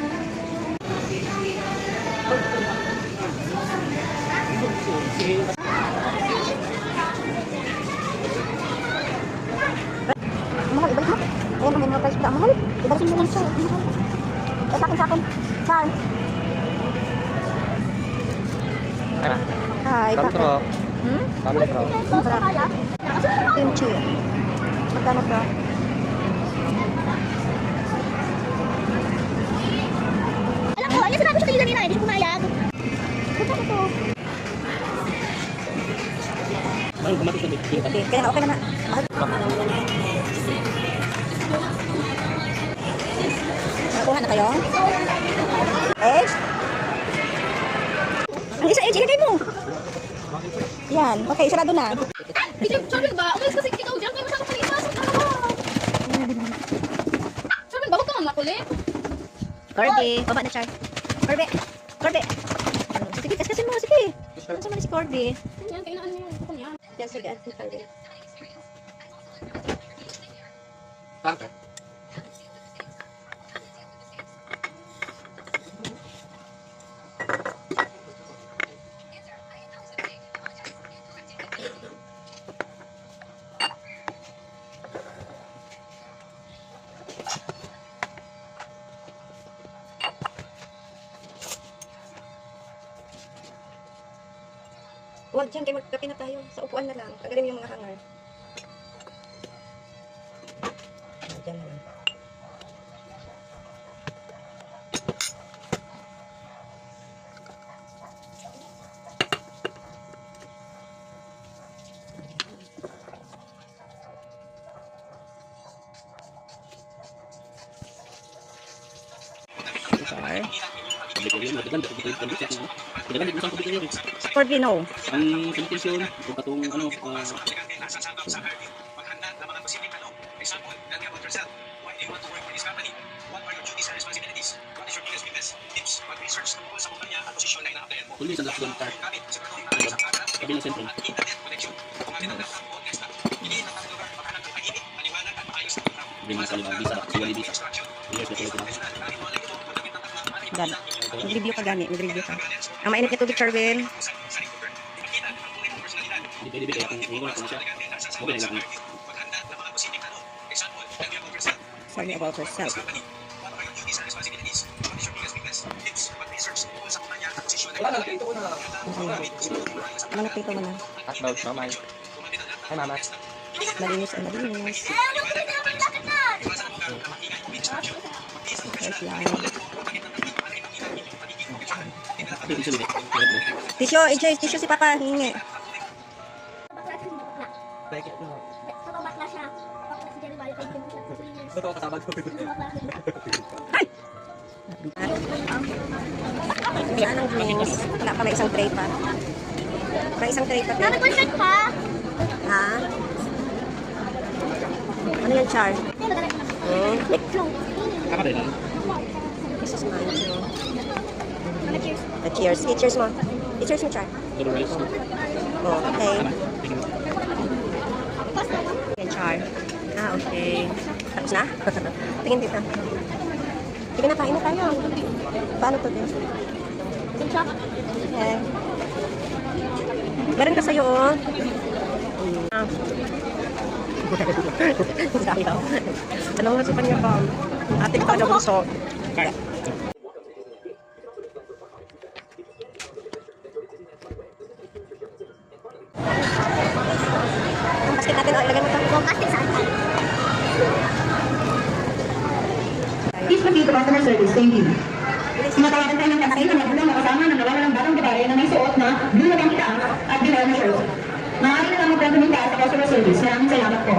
[SPEAKER 1] Mahal, ibalik mo. Ayan, may mga price pa. Mahal. Ibalik mo lang siya. Mahal. Sa akin, sa akin. Saan?
[SPEAKER 3] Tara.
[SPEAKER 1] Hi,
[SPEAKER 3] Tantro.
[SPEAKER 1] Tama na,
[SPEAKER 2] Kaya?
[SPEAKER 1] kimchi. Magkano to?
[SPEAKER 2] Alam ko, yung sinabi ko sa kanila nila, hindi ko pumayag.
[SPEAKER 1] Magkano to?
[SPEAKER 3] Ano kumatis na dito?
[SPEAKER 1] Okay, kaya okay na na. Mahal. Nakuha na kayo? Edge? Ang isa edge, ilagay mo. Yan, okay, sarado na.
[SPEAKER 7] Sabi ba? Umalis kasi ikaw dyan. Kaya masyadong palipas. Sabi ba? Huwag ka nga makulit.
[SPEAKER 1] Corby, baba na char. Corby, Corby. Sige, kaskasin mo, sige. Ano sa si Corby?
[SPEAKER 7] Yan, kainaan mo yung buko niya.
[SPEAKER 1] Yan, sige, at Corby.
[SPEAKER 3] Tangka.
[SPEAKER 1] Huwag dyan, kayo magkape na tayo. Sa upuan na lang. Tagalin mo yung mga hanger. Dyan na lang. Corby, no.
[SPEAKER 3] Ang sanitation, kung katong ano, kundi sa last car. Kabilang sentence. Hindi mga salibang bisa, siwali bisa. Yes, yes, yes.
[SPEAKER 1] Gan. Mag-review ka gani, mag-review ka. Ang mainit na tubig, Charvin.
[SPEAKER 3] Hindi pwede kaya kung hindi ko na siya.
[SPEAKER 1] Tell me about yourself. Ano nakita mo na?
[SPEAKER 3] Hotdog, mamay. Hi, mama.
[SPEAKER 1] Malinis ang malinis. Yes, lang. Tissue si Papa, hingi.
[SPEAKER 2] Sobrang bakla siya. Bakla si Jerry Mario. Kaya hindi mo siya sasalinis.
[SPEAKER 3] Totoo kasama ko.
[SPEAKER 1] Yan ang juice. Wala pa, may isang tray pa. May isang tray pa.
[SPEAKER 2] Nag-consent pa.
[SPEAKER 1] Ha? Ano yan, Char?
[SPEAKER 3] Kaka din lang.
[SPEAKER 1] Jesus, man. Cheers. Cheers mo. Cheers mo, Char.
[SPEAKER 3] Little rice.
[SPEAKER 1] Oh, okay.
[SPEAKER 3] Tingin mo.
[SPEAKER 1] Yan, Char. Ah, okay. Tapos na? Tingin dito. Sige na, kain na tayo. Paano to din? Okay. Meron ka sa'yo, oh. Ah. Sayaw. Ano nga sa kanya ba? Ating pa na gusto.
[SPEAKER 3] Kain.
[SPEAKER 1] Ang basket natin, oh, ilagay mo ito.
[SPEAKER 2] Kung plastic saan ka?
[SPEAKER 8] Please proceed to customer service. Thank you. Tinatawagan tayo ng taxi na magulang na kasama ng nawawalang batang babae na may suot na blue na pangitaang at dilaw na shirt. Maaari na lang magpagpunta sa customer service. Maraming salamat po.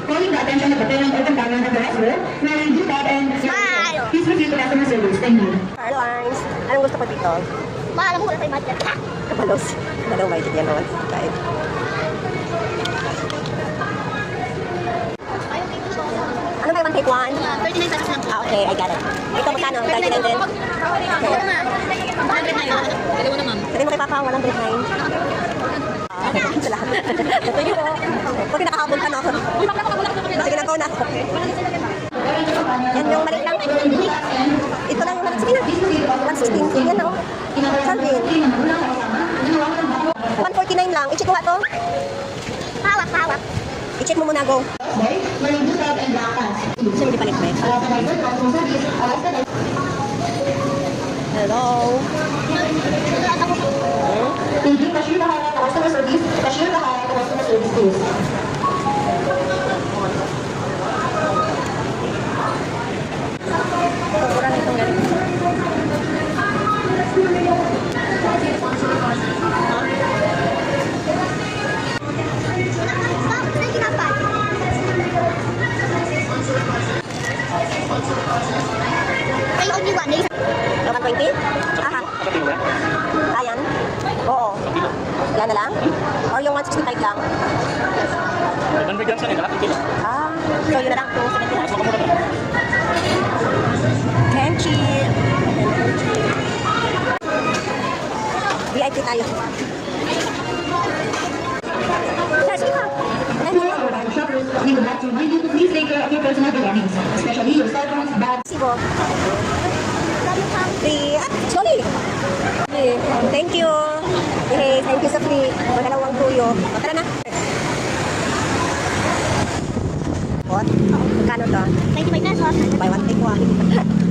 [SPEAKER 8] Calling the attention of the parent or companion of the restroom, may do that and please proceed to customer service. Thank you.
[SPEAKER 1] Airlines. Anong gusto ko dito?
[SPEAKER 2] Alam mo, wala tayong budget.
[SPEAKER 1] Kapalos. Malaw may yan naman. Kahit. Ano ba yung take one?
[SPEAKER 2] 39 pesos lang.
[SPEAKER 1] Ah, okay. I got it. Ito magkano? 39 din?
[SPEAKER 2] Wala na. 100 na yun. Pwede mo na, ma'am.
[SPEAKER 1] Pwede mo kay Papa, 109. Ah, sa lahat. Ito yun, oh. Pag nakakabol ka na ako. Sige na, go na. Yan yung maliit lang. Ito lang yung maliit. Sige na. 116. Yan na, oh. Sabi. 149 lang. I-check mo nga to.
[SPEAKER 2] Hawak.
[SPEAKER 1] I-check mo muna, go.
[SPEAKER 8] May do that and black pants.
[SPEAKER 1] Gusto mo di palit ba?
[SPEAKER 8] Authorized customer service. Arrested.
[SPEAKER 1] Hello.
[SPEAKER 8] Thank you. Cashier Tahara to customer service. Cashier Tahara to customer service, please.
[SPEAKER 1] Kurang itong ganito.
[SPEAKER 2] May only one.
[SPEAKER 1] 20? Aha. Ayan. Oo. Yan na lang? Or yung 165 lang?
[SPEAKER 3] 100 grams na nila. Kilo.
[SPEAKER 1] Ah. So yun na lang. 270 lang. Kenchi. VIP tayo. Sir, sige ka.
[SPEAKER 8] Shoppers, we would like to remind you to please take care of your personal belongings, especially your cell phones, bags.
[SPEAKER 1] Sibo. Free. Ah, sorry. Okay. Thank you. Hey, thank you sa free. Madalawang tuyo. Tara na. What? Magkano to?
[SPEAKER 2] 25 pesos.
[SPEAKER 1] Buy one, take one.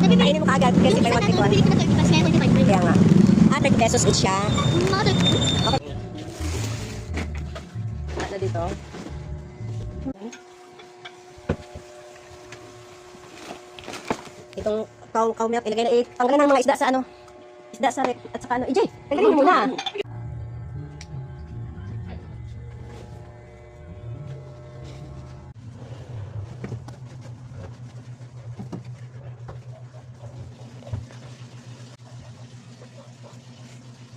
[SPEAKER 1] Kainin mo kaagad kasi buy one, take one.
[SPEAKER 2] Bili ko na 30 pesos. 25
[SPEAKER 1] Kaya nga. Ah, 30 pesos each siya.
[SPEAKER 2] Mother.
[SPEAKER 1] Okay. Ano dito? Itong cow milk, ilagay na tanggalin ng mga isda sa ano? Isda sa rep at saka ano? EJ, tanggalin mo muna.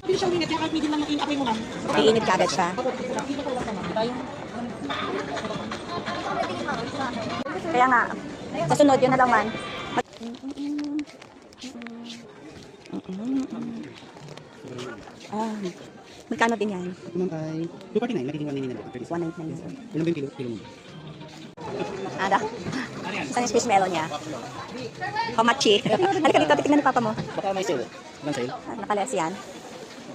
[SPEAKER 3] Hindi siyang minit. Kahit hindi lang apoy mo lang.
[SPEAKER 1] Iinit ka agad siya. Kaya nga, sa sunod yun na lang man. Ah, magkano din yan?
[SPEAKER 3] Ito naman ay 249. Nagiging 199 na lang.
[SPEAKER 1] 199.
[SPEAKER 3] Ilan ba yung kilo? Kilo mo.
[SPEAKER 1] Ada. Saan yung squishmallow niya? Komachi. Halika dito, titignan ni papa mo.
[SPEAKER 3] Baka may sale. Ilan sale?
[SPEAKER 1] Nakalas yan.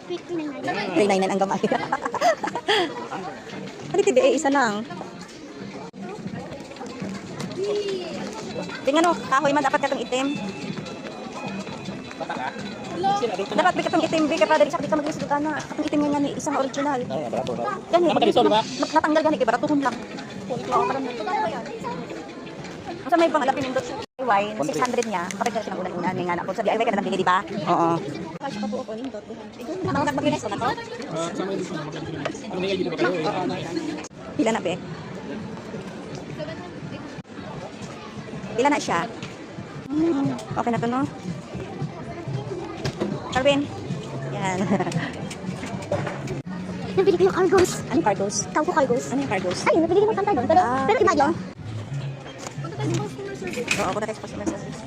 [SPEAKER 2] 399.
[SPEAKER 1] 399 ang gamay. Hindi, TBA, isa lang. Tingnan mo, kahoy man, dapat katong itim. Dapat bigyan katong itim, bigyan para dali sa kapit ka mag-isip ka na. Katong itim nga ni isang original.
[SPEAKER 3] Ay, barato raw.
[SPEAKER 1] Yan eh.
[SPEAKER 3] Tama ka dito, di ba?
[SPEAKER 1] Natanggal gani, baratuhon lang. Oo, parang Asa may pang alapin yung wine, 600 niya. Kapag siya ng ulan-ulan, may nga na. Kung sabi, ay, ka na bili, di ba? Oo. Cash pa po ako yung dot. Ang mag-release ko na to?
[SPEAKER 3] Ano may dito ba kayo?
[SPEAKER 1] Pila na, be? Pila na siya? Okay na to, no? Carvin. Yan.
[SPEAKER 2] Nabili ko yung Argos.
[SPEAKER 1] Anong cargos?
[SPEAKER 2] Tawag ko Argos.
[SPEAKER 1] Ano yung cargos?
[SPEAKER 2] Ay, nabili mo kanta doon. Pero iba yun.
[SPEAKER 1] Oo, punta tayo sa customer service.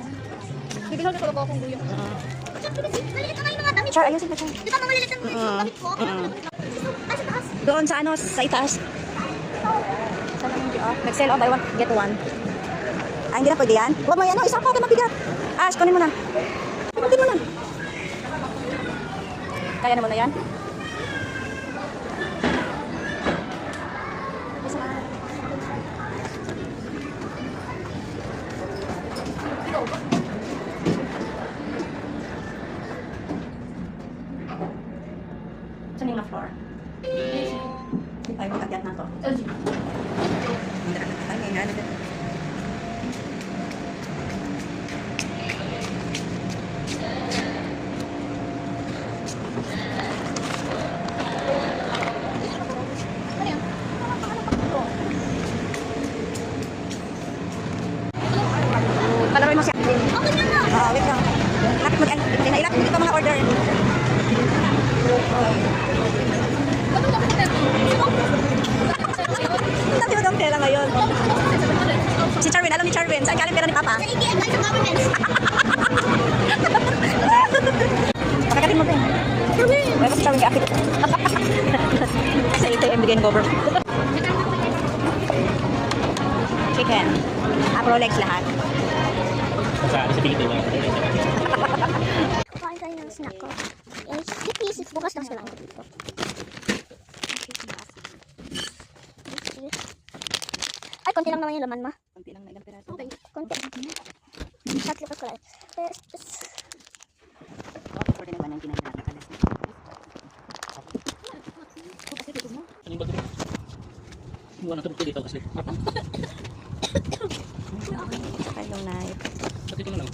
[SPEAKER 7] Bibigyan ko talaga akong guyo.
[SPEAKER 2] Maliit na nga yung mga damit.
[SPEAKER 1] Char, ayusin ka, Char.
[SPEAKER 2] Di ba mamaliit ang damit ko? Ay, sa taas.
[SPEAKER 1] Doon sa ano, sa itaas. Saan ang MGR? Nag-sell, buy one, get one. Ah, hindi na pwede yan? Huwag mo yan, isa pa, mabigat. Ash, kunin mo na. Kunin mo na. Kaya naman na yan? Saan yung floor? Ay, mag-akyat na to. Ay, may nga na dito. Palaroin mo siya.
[SPEAKER 2] Okay na nga.
[SPEAKER 1] Wait lang. Lapit mo, nailap, hindi pa mga order. Sabi mo daw ang pera ngayon. Si Charvin, alam ni Charvin. Saan galing pera ni Papa?
[SPEAKER 2] Sa ATM lang sa government.
[SPEAKER 1] Pakakatin mo pa. Wala si Charvin ka-akit. Sa ATM bigyan cover. Chicken. Apro legs lahat.
[SPEAKER 3] Sa Pilipinas.
[SPEAKER 2] Kukain tayo ng snack ko. Yes, pieces. Bukas lang sila ako dito. Ay, konti lang naman yung laman, ma.
[SPEAKER 1] Konti lang na ilang piraso.
[SPEAKER 2] Okay, konti. Tatlo ko lang.
[SPEAKER 1] Pwede na ba nang kinakalas na?
[SPEAKER 3] Ano ba ito? Iwan na ito dito kasi.
[SPEAKER 1] Ay, yung knife.
[SPEAKER 3] Pati ito na lang.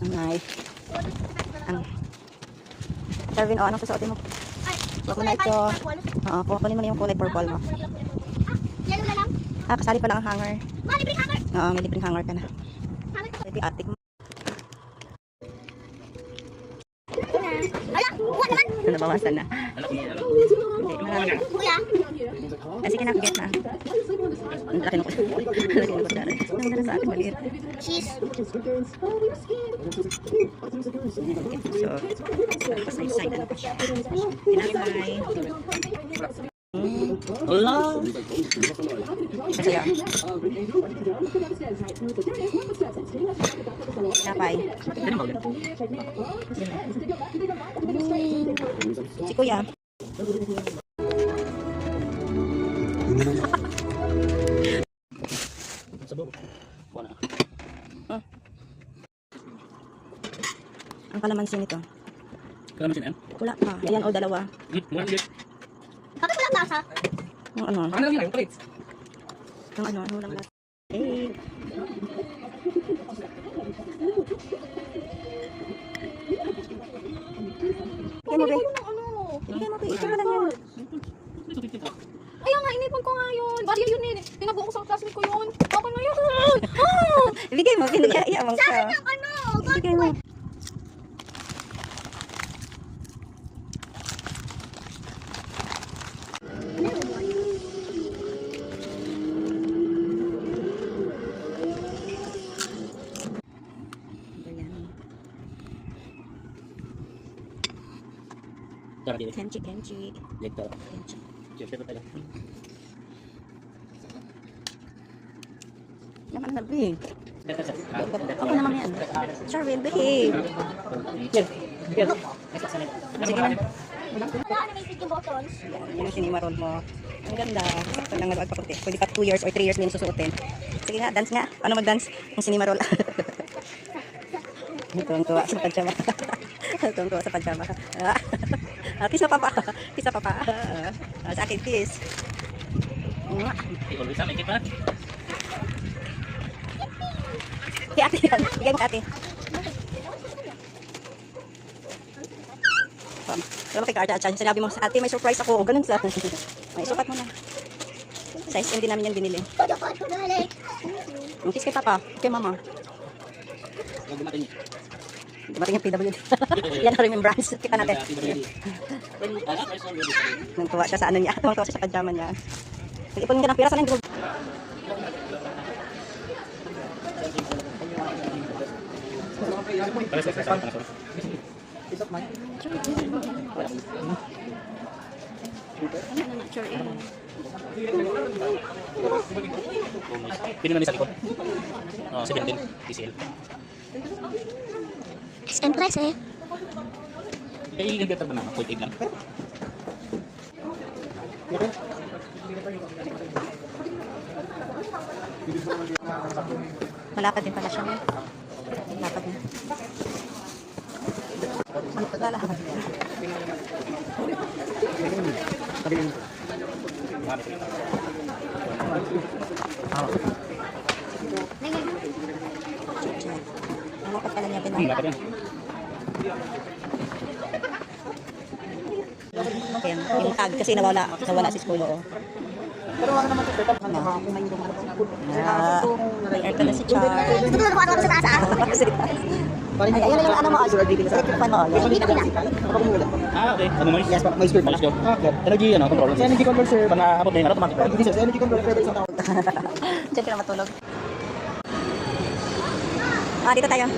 [SPEAKER 1] Ang knife. Ang... Charvin, anong susuotin mo? Huwag mo na ito. Oo, kukunin mo na yung kulay purple mo.
[SPEAKER 2] Yellow na lang.
[SPEAKER 1] Ah, kasali pa lang ang hanger.
[SPEAKER 2] Ma, libreng hanger.
[SPEAKER 1] Oo, may libreng hanger ka na.
[SPEAKER 2] Hanger ko.
[SPEAKER 1] Pwede atik mo.
[SPEAKER 2] Ala, buwan naman.
[SPEAKER 1] Nabawasan na.
[SPEAKER 2] Kuya.
[SPEAKER 1] Kasi kinakagit na. Ang laki ng kutsara. Laki ng kutsara. Ang ganda sa akin maliit.
[SPEAKER 2] Cheese.
[SPEAKER 1] So, pasay-say na pa siya. Tinapay.
[SPEAKER 3] Allah!
[SPEAKER 1] Kasi yan. Tinapay. Si Kuya.
[SPEAKER 3] Sabaw. Wala.
[SPEAKER 1] Ang kalamansi nito.
[SPEAKER 3] Kalaman siya yan?
[SPEAKER 1] Wala pa. Ayan o, dalawa.
[SPEAKER 3] Wala ulit.
[SPEAKER 2] Bakit walang lasa?
[SPEAKER 1] Ang ano?
[SPEAKER 3] Ano lang yun? Yung plates.
[SPEAKER 1] Ang ano? Ano lang lahat. Eh. Bigyan mo, be. Bigyan mo, be. Ito mo lang yan.
[SPEAKER 7] Ayaw nga, inipon ko nga yun. Bali yun eh. Tinabuo ko sa classmate ko yun. Okay na yun.
[SPEAKER 1] Bigay mo. Pinag-iya mo
[SPEAKER 2] Sa
[SPEAKER 1] ka.
[SPEAKER 2] akin yung ano.
[SPEAKER 1] Bigay mo.
[SPEAKER 3] Tara dito.
[SPEAKER 1] Kenchi, Kenchi.
[SPEAKER 3] Leg tara.
[SPEAKER 1] Kenchi.
[SPEAKER 3] Chef, chef tayo.
[SPEAKER 1] Naman na, behave. Okay naman yan. Charwin, behave. Sige na.
[SPEAKER 2] Wala animated yung buttons.
[SPEAKER 1] Yan yung sinimarol mo. Ang ganda. Pag lang nag-agpakunti. Pwede ka 2 years or 3 years din susuotin. Sige nga, dance nga. Ano mag-dance? Yung sinimarol. Tuwang-tuwa sa pajama. Tuwang-tuwa sa pajama. Kiss na papa. Kiss na papa. Sa akin, kiss.
[SPEAKER 3] Always make it, man.
[SPEAKER 1] Kay ate yan. Bigay mo kay ate. Pero kay Ate Achan, sinabi mo sa ate, may surprise ako. O, ganun sa. May sukat mo na. Size M din namin yan binili. Kiss kay papa. Kay mama. Dumating yung PWD. Yan na remembrance. Kita natin. Nangtuwa siya sa ano niya. Nangtuwa siya sa pajama niya. Nag-ipon ka ng pira. Sana yung
[SPEAKER 3] Pili namin sa likod. 17 TCL.
[SPEAKER 2] Empress eh.
[SPEAKER 3] Kaya i-inverter ba na? 0.8 lang.
[SPEAKER 1] malapad din pala siya. Malapad na. Wala. Malapad pala niya pinaka.
[SPEAKER 3] Lapad yan.
[SPEAKER 1] Ayan, yung tag kasi nawala si Skolo.
[SPEAKER 3] Pero wala naman ito.
[SPEAKER 1] May aircon na si Char.
[SPEAKER 2] Tutulog ko ako sa taas ah.
[SPEAKER 1] Ay, ayun na yung ano mo, electric fan mo.
[SPEAKER 3] Okay. Ano mo?
[SPEAKER 9] Yes, pa, may spirit.
[SPEAKER 3] Malas ko. Energy, control.
[SPEAKER 9] Sa energy converter,
[SPEAKER 3] Pang-aabot na yun, automatic.
[SPEAKER 9] hindi sir, sa energy converter isang tao.
[SPEAKER 1] Diyan ka na matulog. Dito tayo.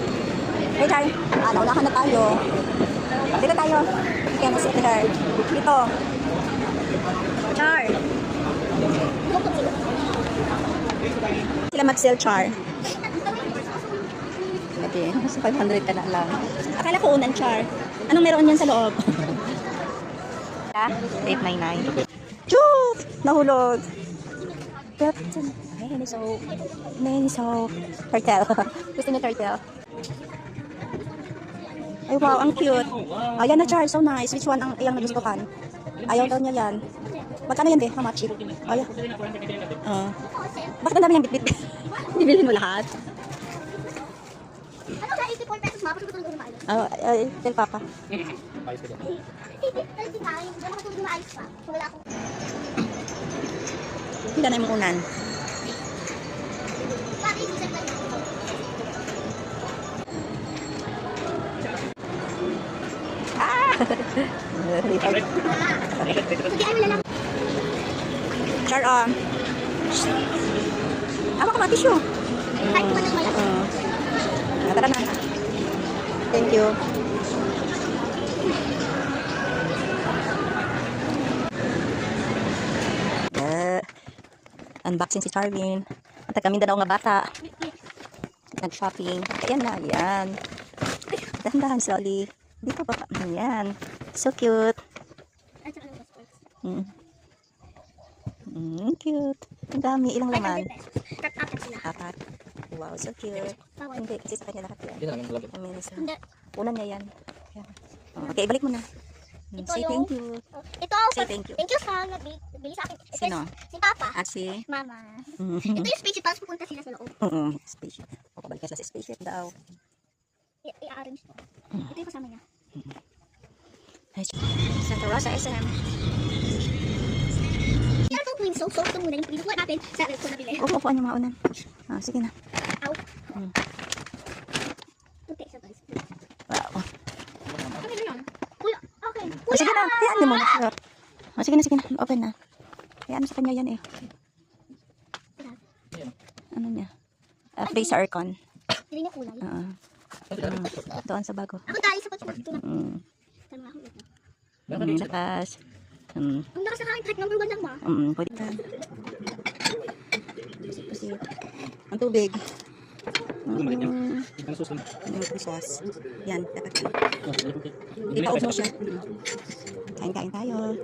[SPEAKER 1] Hey, Char. Naunahan na tayo. Dito tayo. Kaya na sit her. Dito. Char. Sila mag-sell, Char. Okay, so 500 ka na lang. Akala ko unan, Char. Anong meron yan sa loob? 899. Chuf! Nahulog. Many so. Turtle. Gusto niya turtle. Ay, wow, ang cute. Ayan na, Char. So nice. Which one ang iyang nagustuhan? Ayaw daw niya yan. Magkano yan, be? How much? Ayan. Bakit ang dami niyang bitbit? Bibilhin mo lahat.
[SPEAKER 2] Ano sa 84 pesos ma? Pagkakatulog ko na maayos.
[SPEAKER 1] Tell Papa.
[SPEAKER 3] Ayos ko dyan.
[SPEAKER 2] 39. Wala makatulog na maayos pa. Wala akong...
[SPEAKER 1] Hindi na yung unan.
[SPEAKER 2] Pati, isang ganyan. Hindi, ay wala lang.
[SPEAKER 1] Char, Awa ka mga tissue.
[SPEAKER 2] Kahit kung ano wala.
[SPEAKER 1] Tara na. Thank you. Unboxing si Charvin. At kami daw nga bata. Nag-shopping. Ayan na, ayan. Dahan-dahan slowly. Dito pa. Ayan. So cute. Cute. Ang dami. Ilang laman?
[SPEAKER 2] Apat sila.
[SPEAKER 1] Apat. Wow, so cute. Hindi, kasi sa kanya lahat yan.
[SPEAKER 3] Hindi na namin malagyan.
[SPEAKER 1] Amazing.
[SPEAKER 2] Hindi.
[SPEAKER 1] Unan niya yan. Ayan. Okay, ibalik mo na.
[SPEAKER 2] Ito
[SPEAKER 1] Say
[SPEAKER 2] yung-
[SPEAKER 1] thank you.
[SPEAKER 2] Ito,
[SPEAKER 1] Say thank you.
[SPEAKER 2] Thank you sa nagbili sa akin. Ito
[SPEAKER 1] Sino?
[SPEAKER 2] Si Papa.
[SPEAKER 1] At si...
[SPEAKER 2] Mama. Ito yung spaceship, tapos pupunta sila sa loob.
[SPEAKER 1] Spaceship. Papabalik ka sa spaceship daw.
[SPEAKER 2] I-arrange ko. Ito yung kasama niya.
[SPEAKER 1] Santa Rosa SM.
[SPEAKER 2] Kaya itong twin soap, ito muna yung pinukuha natin sa red ko nabili.
[SPEAKER 1] Upuan niyo maunan. Sige na.
[SPEAKER 2] Ow. Puti siya guys.
[SPEAKER 1] Wow.
[SPEAKER 2] Ano yun? Kuya, okay.
[SPEAKER 1] Sige na. Hayaan niyo muna. Sige na, sige na. Open na. Hayaan mo sa kanya yan eh. Ano niya? Free sa aircon.
[SPEAKER 2] Hindi niya kulay.
[SPEAKER 1] Doon sa bago.
[SPEAKER 2] Ako dahil sa pagsusunod. Tama ako ito.
[SPEAKER 1] Lakas.
[SPEAKER 2] Ang lakas na kain, kahit number 1 lang ba?
[SPEAKER 1] Pwede na. Pusit-pusit. Ang tubig.
[SPEAKER 3] Gumalit yan. Ito na sauce lang.
[SPEAKER 1] Yung sauce. Yan, dapat yan.
[SPEAKER 3] Oh,
[SPEAKER 1] Ipaubos mo siya. Kain-kain tayo.